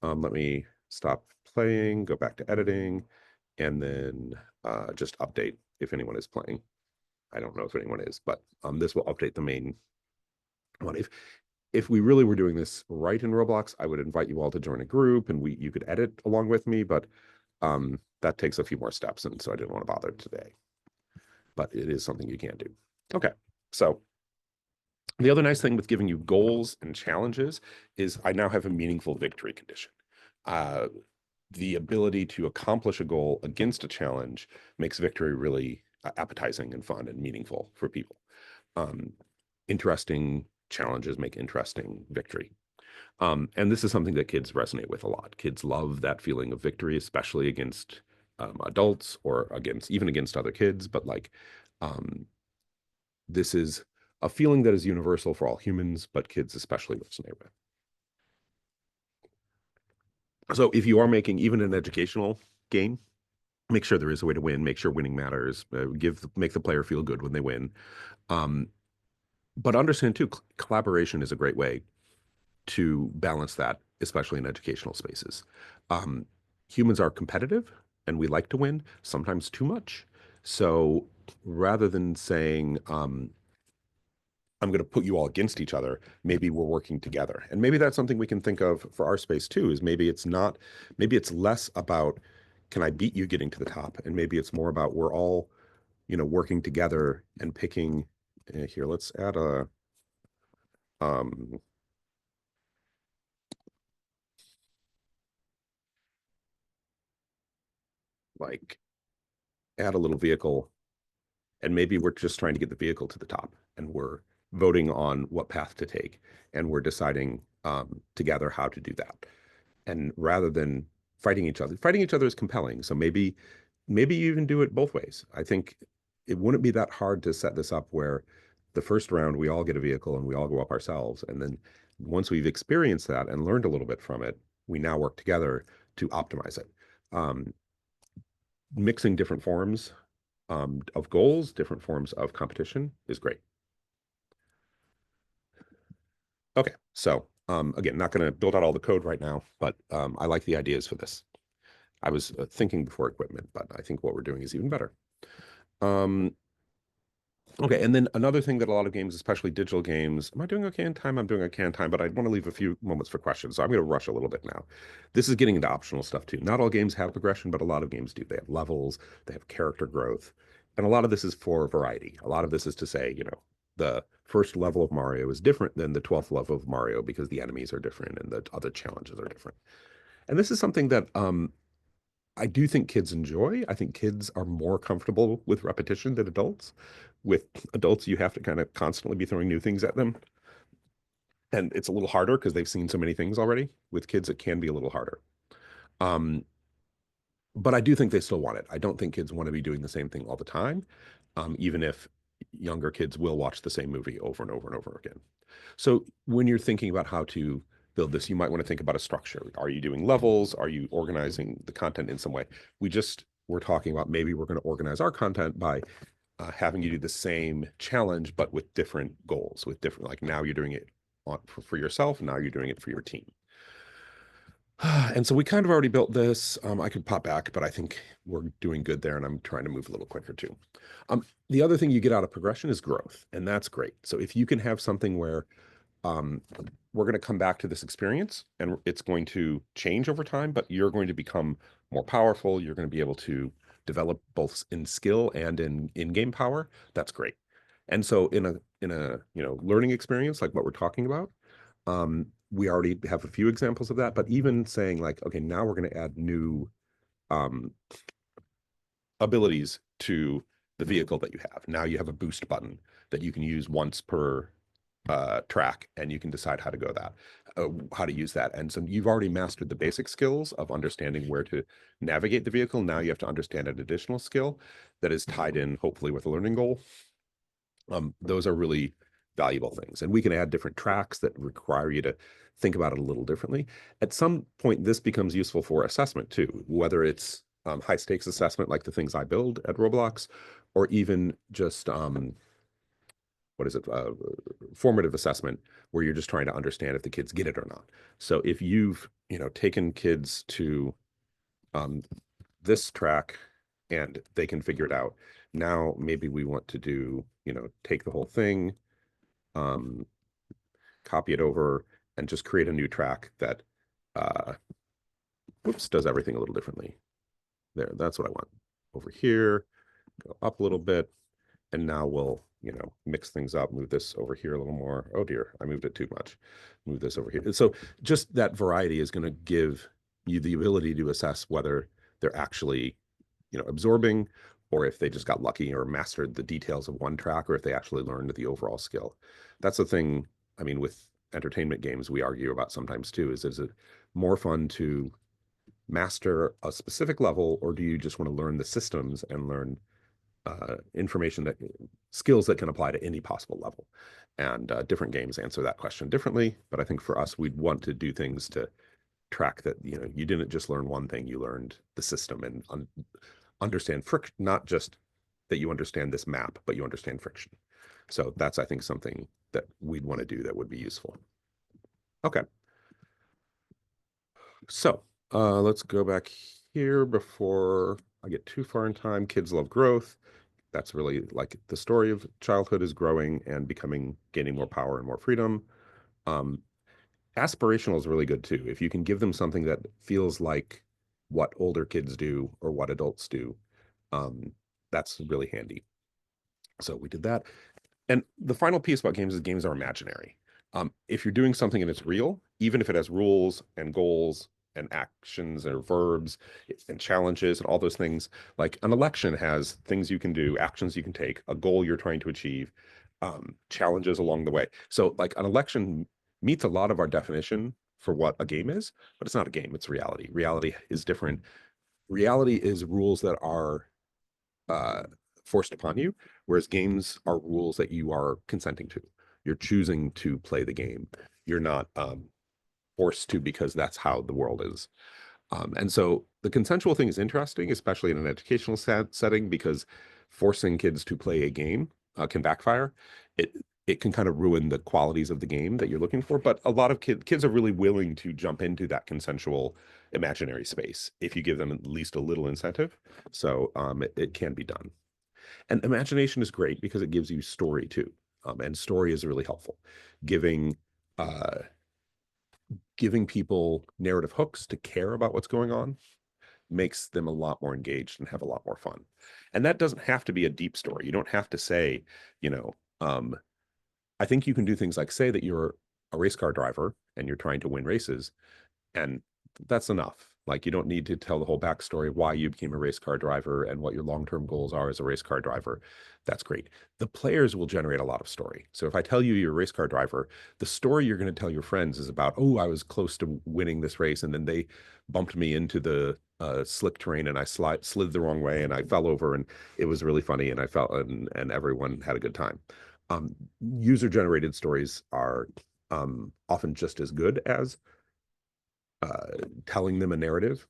let me stop playing, go back to editing, and then just update if anyone is playing. I don't know if anyone is, but this will update the main one. If we really were doing this right in Roblox, I would invite you all to join a group and you could edit along with me, but that takes a few more steps, and so I didn't want to bother today. But it is something you can do. Okay, so the other nice thing with giving you goals and challenges is I now have a meaningful victory condition. The ability to accomplish a goal against a challenge makes victory really appetizing and fun and meaningful for people. Interesting challenges, make interesting victory. And this is something that kids resonate with a lot. Kids love that feeling of victory, especially against adults or against even against other kids. But like, um, this is a feeling that is universal for all humans, but kids especially resonate with. So if you are making even an educational game, make sure there is a way to win. Make sure winning matters. Make the player feel good when they win. Um, but understand too, collaboration is a great way to balance that, especially in educational spaces. Um, Humans are competitive and we like to win, sometimes too much. So rather than saying, I'm going to put you all against each other, maybe we're working together. And maybe that's something we can think of for our space too, is maybe it's not, maybe it's less about, can I beat you getting to the top? And maybe it's more about we're all, working together and picking, here, let's add um, like add a little vehicle, and maybe we're just trying to get the vehicle to the top and we're voting on what path to take and we're deciding together how to do that. And rather than fighting each other is compelling. So maybe you even do it both ways. I think it wouldn't be that hard to set this up where the first round we all get a vehicle and we all go up ourselves. And then once we've experienced that and learned a little bit from it, we now work together to optimize it. Um, Mixing different forms of goals, different forms of competition is great. Okay, so again, not going to build out all the code right now, but I like the ideas for this. I was thinking before equipment, but I think what we're doing is even better. Um, Okay, and then another thing that a lot of games, especially digital games, am I doing okay in time? I'm doing okay in time, but I want to leave a few moments for questions. So I'm going to rush a little bit now. This is getting into optional stuff too. Not all games have progression, but a lot of games do. They have levels, they have character growth. And a lot of this is for variety. A lot of this is to say, the first level of Mario is different than the 12th level of Mario because the enemies are different and the other challenges are different. And this is something that I do think kids enjoy. I think kids are more comfortable with repetition than adults. With adults, you have to kind of constantly be throwing new things at them. And it's a little harder because they've seen so many things already. With kids, it can be a little harder. Um, but I do think they still want it. I don't think kids want to be doing the same thing all the time, even if younger kids will watch the same movie over and over and over again. So when you're thinking about how to build this, you might want to think about a structure. Are you doing levels? Are you organizing the content in some way? We're talking about maybe we're going to organize our content by having you do the same challenge, but with different goals, with different, like now you're doing it for yourself, now you're doing it for your team. And so we kind of already built this. I could pop back, but I think we're doing good there, and I'm trying to move a little quicker too. The other thing you get out of progression is growth, and that's great. So if you can have something where um, we're going to come back to this experience and it's going to change over time, but you're going to become more powerful. You're going to be able to develop both in skill and in game power. That's great. And so in a learning experience like what we're talking about, we already have a few examples of that, but even saying like, okay, now we're going to add new um, abilities to the vehicle that you have. Now you have a boost button that you can use once per track, and you can decide how to go that, how to use that. And so you've already mastered the basic skills of understanding where to navigate the vehicle. Now you have to understand an additional skill that is tied in, hopefully, with a learning goal. Those are really valuable things. And we can add different tracks that require you to think about it a little differently. At some point, this becomes useful for assessment too, whether it's high stakes assessment like the things I build at Roblox, or even just what is it, formative assessment, where you're just trying to understand if the kids get it or not. So if you've, taken kids to um, this track and they can figure it out, now maybe we want to do, take the whole thing, um, copy it over, and just create a new track that, uh, whoops, does everything a little differently. There, that's what I want. Over here, go up a little bit, and now we'll, mix things up, move this over here a little more. Oh dear, I moved it too much. Move this over here. So just that variety is going to give you the ability to assess whether they're actually, absorbing, or if they just got lucky or mastered the details of one track, or if they actually learned the overall skill. That's the thing. I mean, with entertainment games, we argue about sometimes too, is it more fun to master a specific level, or do you just want to learn the systems and learn information that skills that can apply to any possible level? And different games answer that question differently. But I think for us, we'd want to do things to track that, you know, you didn't just learn one thing, you learned the system and understand friction, not just that you understand this map, but you understand friction. So that's, I think, something that we'd want to do that would be useful. Okay. So let's go back here before I get too far in time. Kids love growth. That's really like the story of childhood is growing and becoming, gaining more power and more freedom. Um, Aspirational is really good too. If you can give them something that feels like what older kids do or what adults do, um, that's really handy. So we did that. And the final piece about games is games are imaginary. If you're doing something and it's real, even if it has rules and goals and actions or verbs and challenges and all those things, like an election has things you can do, actions you can take, a goal you're trying to achieve, challenges along the way. So, like an election meets a lot of our definition for what a game is, but it's not a game, it's reality. Reality is different. Reality is rules that are uh, forced upon you, whereas games are rules that you are consenting to. You're choosing to play the game. You're not forced to because that's how the world is. And so the consensual thing is interesting, especially in an educational setting, because forcing kids to play a game can backfire. It can kind of ruin the qualities of the game that you're looking for. But a lot of kids are really willing to jump into that consensual imaginary space if you give them at least a little incentive. So it can be done. And imagination is great because it gives you story too. And story is really helpful. Giving uh, giving people narrative hooks to care about what's going on makes them a lot more engaged and have a lot more fun. And that doesn't have to be a deep story. You don't have to say, you know, I think you can do things like say that you're a race car driver and you're trying to win races, and that's enough. Like you don't need to tell the whole backstory why you became a race car driver and what your long-term goals are as a race car driver. That's great. The players will generate a lot of story. So if I tell you you're a race car driver, the story you're going to tell your friends is about, oh, I was close to winning this race and then they bumped me into the slick terrain and I slid the wrong way and I fell over and it was really funny and I felt and everyone had a good time. User generated stories are often just as good as uh, telling them a narrative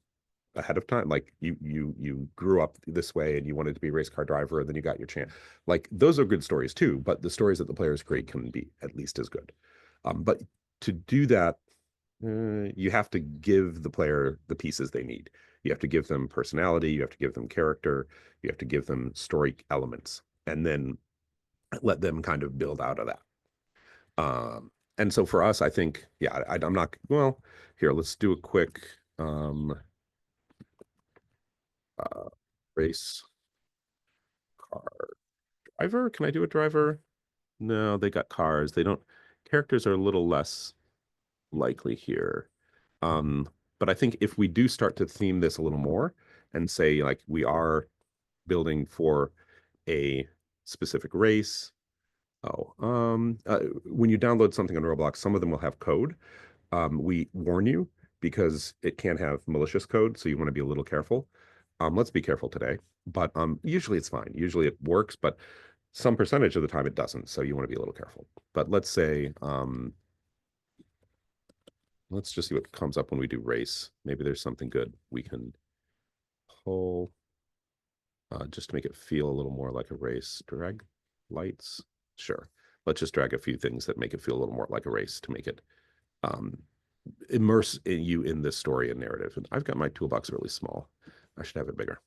ahead of time. Like you grew up this way and you wanted to be a race car driver, and then you got your chance. Like those are good stories too, but the stories that the players create can be at least as good. But to do that, you have to give the player the pieces they need. You have to give them personality, you have to give them character, you have to give them story elements, and then let them kind of build out of that. And so for us, I think, yeah, I'm not, well, here, let's do a quick uh, race car driver. Can I do a driver? No, they got cars. They don't, characters are a little less likely here. Um, but I think if we do start to theme this a little more and say, like, we are building for a specific race. When you download something on Roblox, some of them will have code. We warn you because it can have malicious code, so you want to be a little careful. Let's be careful today, but usually it's fine. Usually it works, but some percentage of the time it doesn't, so you want to be a little careful. But let's say, let's just see what comes up when we do race. Maybe there's something good we can pull just to make it feel a little more like a race. Drag lights. Sure. Let's just drag a few things that make it feel a little more like a race to make it um, immerse you in this story and narrative. And I've got my toolbox really small. I should have it bigger.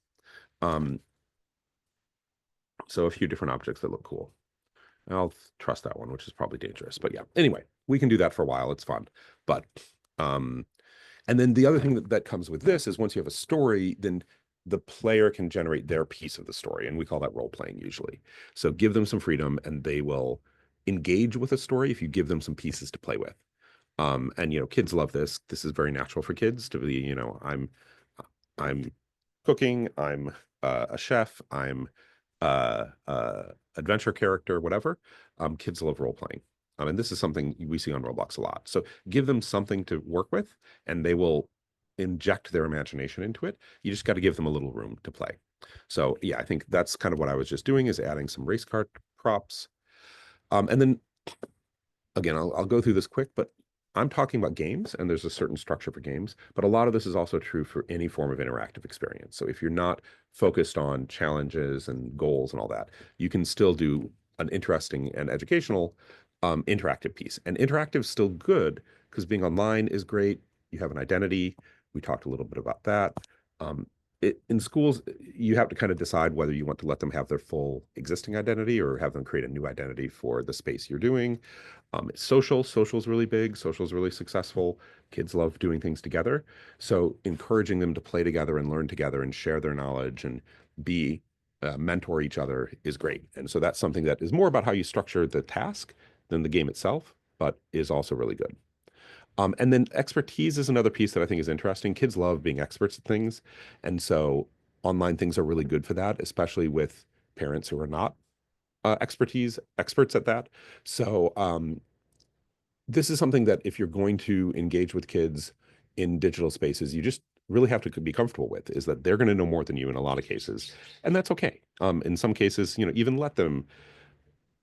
Um, so a few different objects that look cool. I'll trust that one, which is probably dangerous. But yeah, anyway, we can do that for a while. It's fun. But and then the other thing that comes with this is once you have a story, then the player can generate their piece of the story. And we call that role playing usually. So give them some freedom and they will engage with a story if you give them some pieces to play with. And you know, kids love this. This is very natural for kids to be, you know, I'm cooking, I'm a chef, I'm uh adventure character, whatever. Kids love role playing. And this is something we see on Roblox a lot. So give them something to work with, and they will inject their imagination into it. You just got to give them a little room to play. So yeah, I think that's kind of what I was just doing, is adding some race car props. And then again, I'll go through this quick, but I'm talking about games, and there's a certain structure for games, but a lot of this is also true for any form of interactive experience. So if you're not focused on challenges and goals and all that, you can still do an interesting and educational interactive piece. And interactive is still good because being online is great. You have an identity. We talked a little bit about that. Um, in schools, you have to kind of decide whether you want to let them have their full existing identity or have them create a new identity for the space you're doing. Social is really big. Social is really successful. Kids love doing things together. So encouraging them to play together and learn together and share their knowledge and be mentor each other is great. And so that's something that is more about how you structure the task than the game itself, but is also really good. And then expertise is another piece that I think is interesting. Kids love being experts at things. And so online things are really good for that, especially with parents who are not experts at that. So this is something that if you're going to engage with kids in digital spaces, you just really have to be comfortable with, is that they're going to know more than you in a lot of cases, and that's okay. In some cases, even let them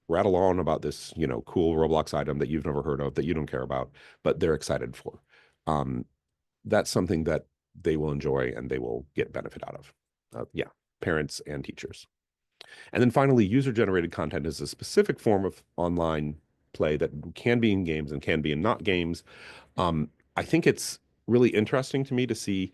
rattle on about this, cool Roblox item that you've never heard of, that you don't care about, but they're excited for. Um, that's something that they will enjoy and they will get benefit out of. Yeah, parents and teachers. And then finally, user-generated content is a specific form of online play that can be in games and can be in not games. I think it's really interesting to me to see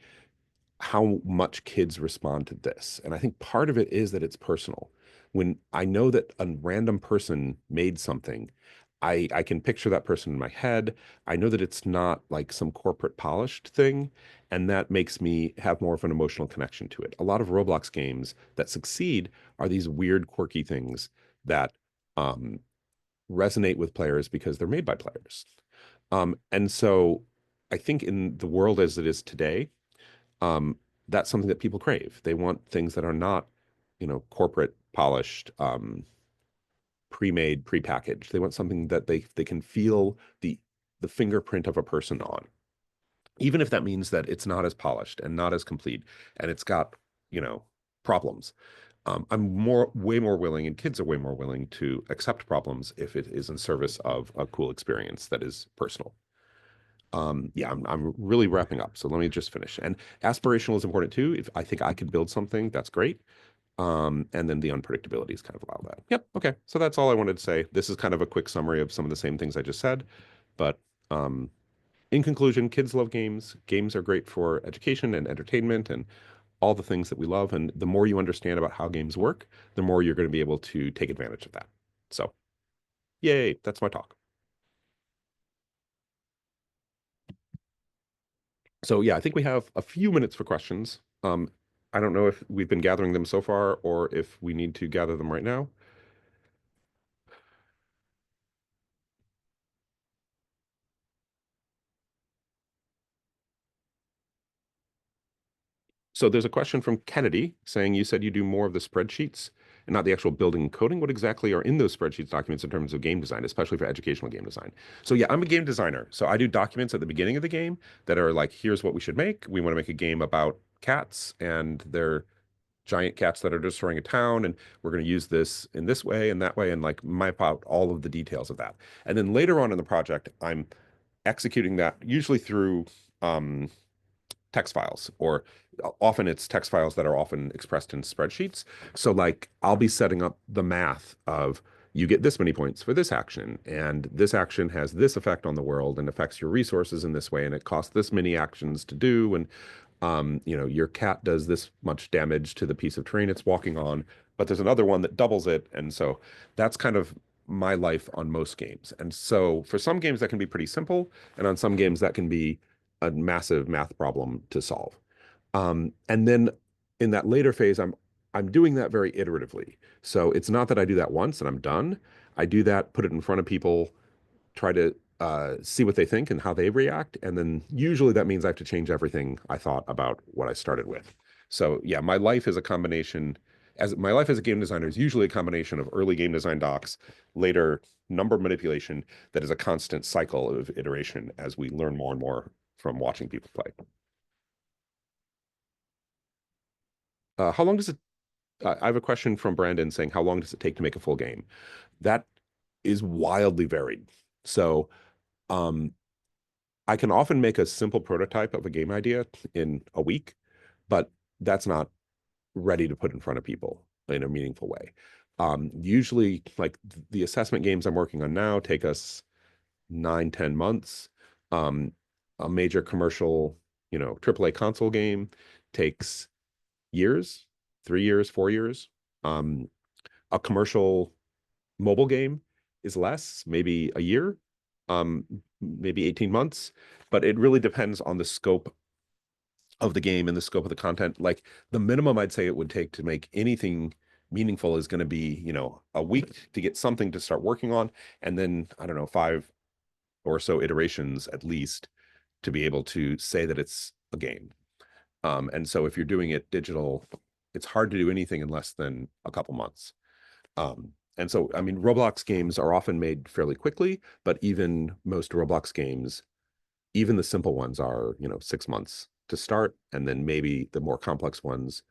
how much kids respond to this. And I think part of it is that it's personal. When I know that a random person made something, I can picture that person in my head. I know that it's not like some corporate polished thing, and that makes me have more of an emotional connection to it. A lot of Roblox games that succeed are these weird, quirky things that um, resonate with players because they're made by players. And so I think in the world as it is today, um, that's something that people crave. They want things that are not, corporate, polished, pre-made, pre-packaged. They want something that they can feel the fingerprint of a person on, even if that means that it's not as polished and not as complete, and it's got, problems. I'm way more willing, and kids are way more willing to accept problems if it is in service of a cool experience that is personal. Yeah, I'm really wrapping up. So let me just finish. And aspirational is important too. If I think I could build something, that's great. And then the unpredictability is kind of allow that. Yep. Okay. So that's all I wanted to say. This is kind of a quick summary of some of the same things I just said. But um, in conclusion, kids love games. Games are great for education and entertainment and all the things that we love. And the more you understand about how games work, the more you're going to be able to take advantage of that. So, yay, that's my talk. So yeah, I think we have a few minutes for questions. I don't know if we've been gathering them so far or if we need to gather them right now. So there's a question from Kennedy saying you said you do more of the spreadsheets and not the actual building and coding. What exactly are in those spreadsheets documents in terms of game design, especially for educational game design? So yeah, I'm a game designer. So I do documents at the beginning of the game that are like, here's what we should make. We want to make a game about cats and they're giant cats that are destroying a town, and we're going to use this in this way and that way, and like map out all of the details of that. And then later on in the project, I'm executing that usually through um, text files, or often it's text files that are often expressed in spreadsheets. So like I'll be setting up the math of you get this many points for this action, and this action has this effect on the world and affects your resources in this way, and it costs this many actions to do, and your cat does this much damage to the piece of terrain it's walking on, but there's another one that doubles it. And so that's kind of my life on most games. And so for some games that can be pretty simple, and on some games that can be a massive math problem to solve. And then in that later phase, I'm doing that very iteratively. So it's not that I do that once and I'm done. I do that, put it in front of people, try to see what they think and how they react. And then usually that means I have to change everything I thought about what I started with. So yeah, my life is a combination. as my life as a game designer is usually a combination of early game design docs, later number manipulation that is a constant cycle of iteration as we learn more and more from watching people play. How long does it I have a question from Brandon saying, how long does it take to make a full game? That is wildly varied. So, um, I can often make a simple prototype of a game idea in a week, but that's not ready to put in front of people in a meaningful way. Usually, like the assessment games I'm working on now take us 9, 10 months. Um, a major commercial, AAA console game takes years, 3 years, 4 years. Um, a commercial mobile game is less, maybe a year, um, maybe 18 months, but it really depends on the scope of the game and the scope of the content. Like the minimum I'd say it would take to make anything meaningful is going to be, a week to get something to start working on, and then I don't know, five or so iterations at least to be able to say that it's a game. And so if you're doing it digital, it's hard to do anything in less than a couple months. And so, I mean, Roblox games are often made fairly quickly, but even most Roblox games, even the simple ones are, 6 months to start, and then maybe the more complex ones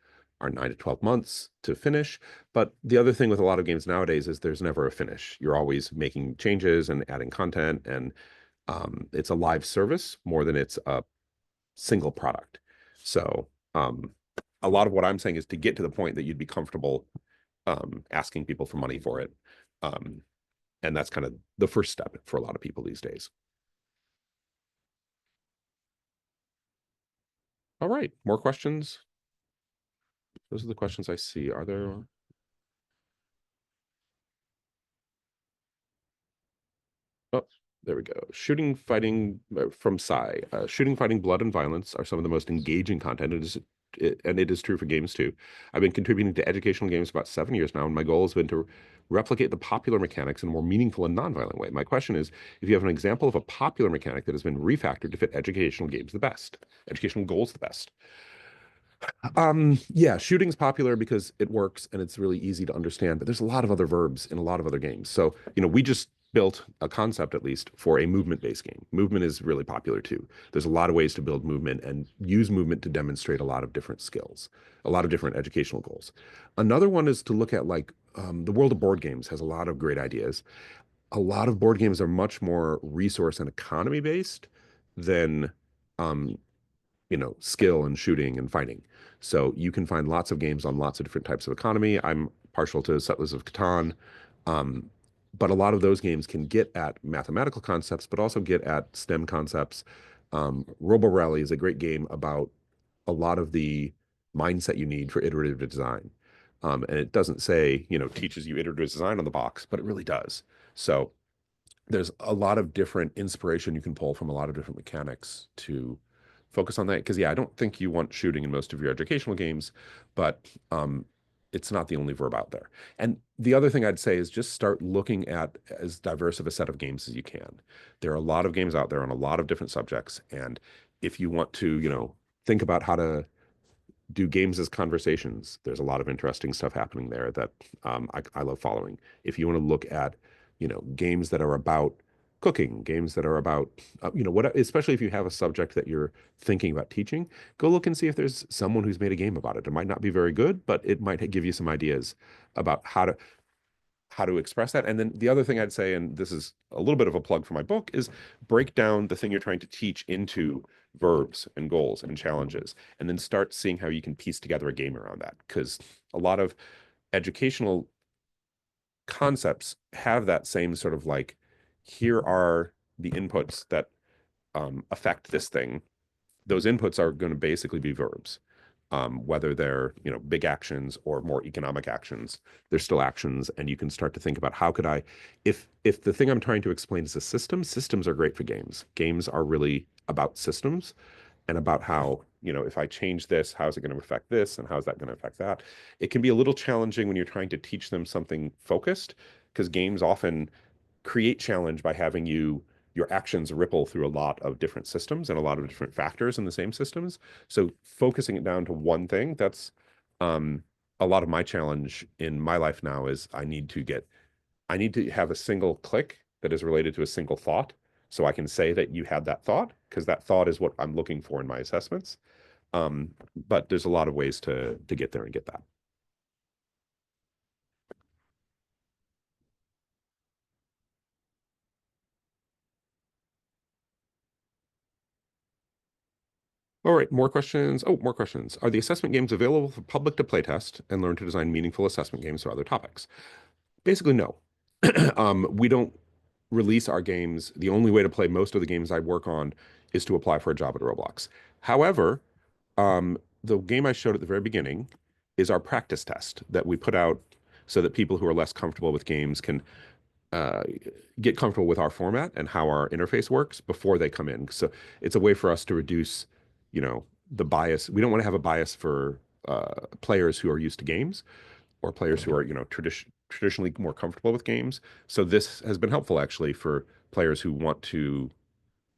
are 9 to 12 months to finish. But the other thing with a lot of games nowadays is there's never a finish. You're always making changes and adding content, and it's a live service more than it's a single product. So a lot of what I'm saying is to get to the point that you'd be comfortable asking people for money for it. Um, and that's kind of the first step for a lot of people these days. All right, more questions? Those are the questions I see. Are there? Oh, there we go. Shooting, fighting from Psy. Shooting, fighting, blood, and violence are some of the most engaging content. And it is true for games too. I've been contributing to educational games about 7 years now, and my goal has been to replicate the popular mechanics in a more meaningful and non-violent way. My question is, if you have an example of a popular mechanic that has been refactored to fit educational games the best, educational goals the best. Yeah, shooting's popular because it works and it's really easy to understand, but there's a lot of other verbs in a lot of other games. So, we just built a concept at least for a movement-based game. Movement is really popular too. There's a lot of ways to build movement and use movement to demonstrate a lot of different skills, a lot of different educational goals. Another one is to look at like the world of board games has a lot of great ideas. A lot of board games are much more resource and economy based than um, skill and shooting and fighting. So you can find lots of games on lots of different types of economy. I'm partial to Settlers of Catan. Um, but a lot of those games can get at mathematical concepts, but also get at STEM concepts. Robo Rally is a great game about a lot of the mindset you need for iterative design. And it doesn't say, teaches you iterative design on the box, but it really does. So there's a lot of different inspiration you can pull from a lot of different mechanics to focus on that. Because yeah, I don't think you want shooting in most of your educational games, but it's not the only verb out there. And the other thing I'd say is just start looking at as diverse of a set of games as you can. There are a lot of games out there on a lot of different subjects, and if you want to, think about how to do games as conversations. There's a lot of interesting stuff happening there that I love following. If you want to look at, games that are about cooking, games that are about, what, especially if you have a subject that you're thinking about teaching, go look and see if there's someone who's made a game about it. It might not be very good, but it might give you some ideas about how to express that. And then the other thing I'd say, and this is a little bit of a plug for my book, is break down the thing you're trying to teach into verbs and goals and challenges, and then start seeing how you can piece together a game around that. Because a lot of educational concepts have that same sort of like, here are the inputs that affect this thing. Those inputs are going to basically be verbs. Whether they're big actions or more economic actions, they're still actions, and you can start to think about how could I, if the thing I'm trying to explain is a system, systems are great for games. Games are really about systems and about how if I change this, how's it going to affect this, and how's that going to affect that. It can be a little challenging when you're trying to teach them something focused, because games often create challenge by having your actions ripple through a lot of different systems and a lot of different factors in the same systems. So focusing it down to one thing, that's a lot of my challenge in my life now is I need to have a single click that is related to a single thought. So I can say that you had that thought because that thought is what I'm looking for in my assessments. But there's a lot of ways to get there and get that. All right, more questions. Oh, more questions. Are the assessment games available for public to playtest and learn to design meaningful assessment games for other topics? Basically, no. We don't release our games. The only way to play most of the games I work on is to apply for a job at Roblox. However, the game I showed at the very beginning is our practice test that we put out so that people who are less comfortable with games can uh, get comfortable with our format and how our interface works before they come in. So it's a way for us to reduce, the bias. We don't want to have a bias for players who are used to games or players who are, traditionally more comfortable with games. So this has been helpful actually for players who want to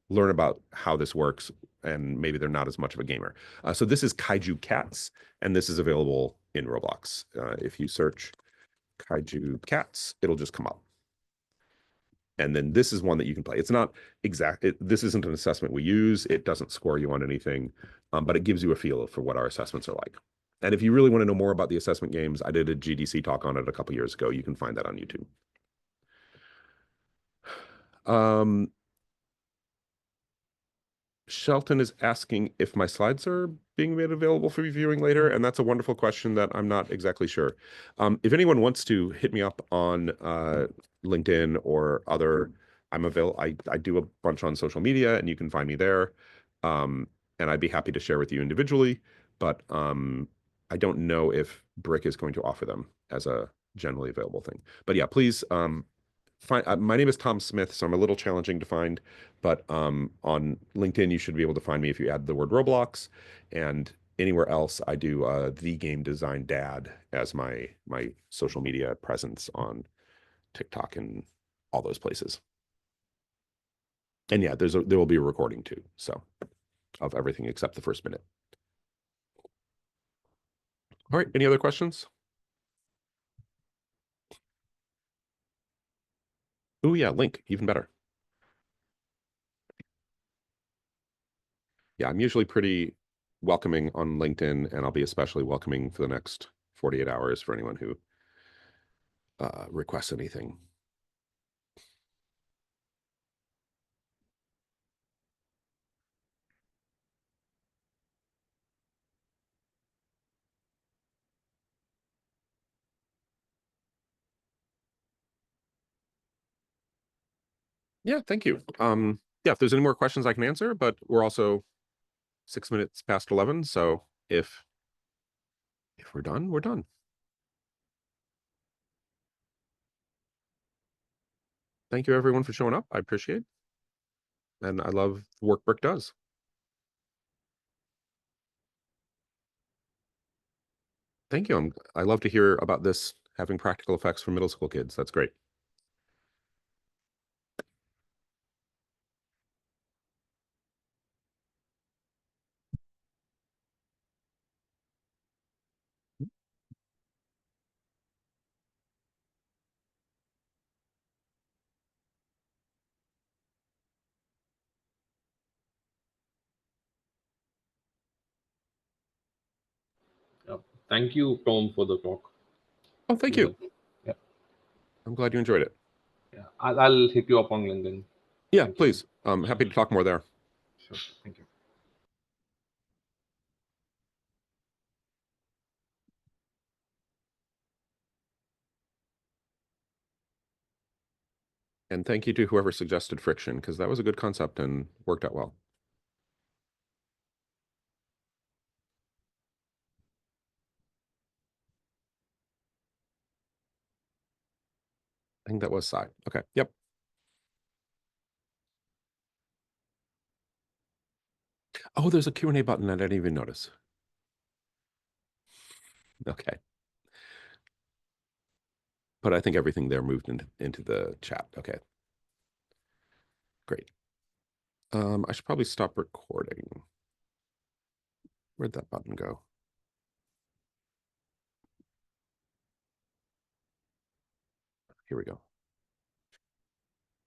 learn about how this works and maybe they're not as much of a gamer. So this is Kaiju Cats, and this is available in Roblox. If you search Kaiju Cats, it'll just come up. And then this is one that you can play. It's not exact. This isn't an assessment we use. It doesn't score you on anything, but it gives you a feel for what our assessments are like. And if you really want to know more about the assessment games, I did a GDC talk on it a couple years ago. You can find that on YouTube. Um, Shelton is asking if my slides are being made available for viewing later, and that's a wonderful question that I'm not exactly sure. If anyone wants to hit me up on LinkedIn or other, I'm available. I do a bunch on social media, and you can find me there. And I'd be happy to share with you individually, but I don't know if Brick is going to offer them as a generally available thing. But yeah, please find. My name is Tom Smith, so I'm a little challenging to find. But on LinkedIn, you should be able to find me if you add the word Roblox. And anywhere else, I do the Game Design Dad as my social media presence on TikTok and all those places. And yeah, there will be a recording too, so of everything except the first minute. All right, any other questions? Oh yeah, link, even better. Yeah, I'm usually pretty welcoming on LinkedIn, and I'll be especially welcoming for the next 48 hours for anyone who requests anything. Yeah, thank you. Yeah, if there's any more questions I can answer, but we're also 6 minutes past 11, so if we're done, we're done. Thank you everyone for showing up. I appreciate it. And I love the work Brick does. Thank you. I love to hear about this having practical effects for middle school kids. That's great. Yeah. Thank you, Tom, for the talk. Oh, It thank was a you. yeah, I'm glad you enjoyed it. yeah. I'll hit you up on LinkedIn. Yeah, Thank you. please. I'm happy to talk more there. Sure. Thank you. And thank you to whoever suggested friction, because that was a good concept and worked out well. I think that was Sai. Okay. Yep. Oh, there's a Q&A button I didn't even notice. Okay. But I think everything there moved into the chat. Okay. Great. I should probably stop recording. Where'd that button go? Here we go.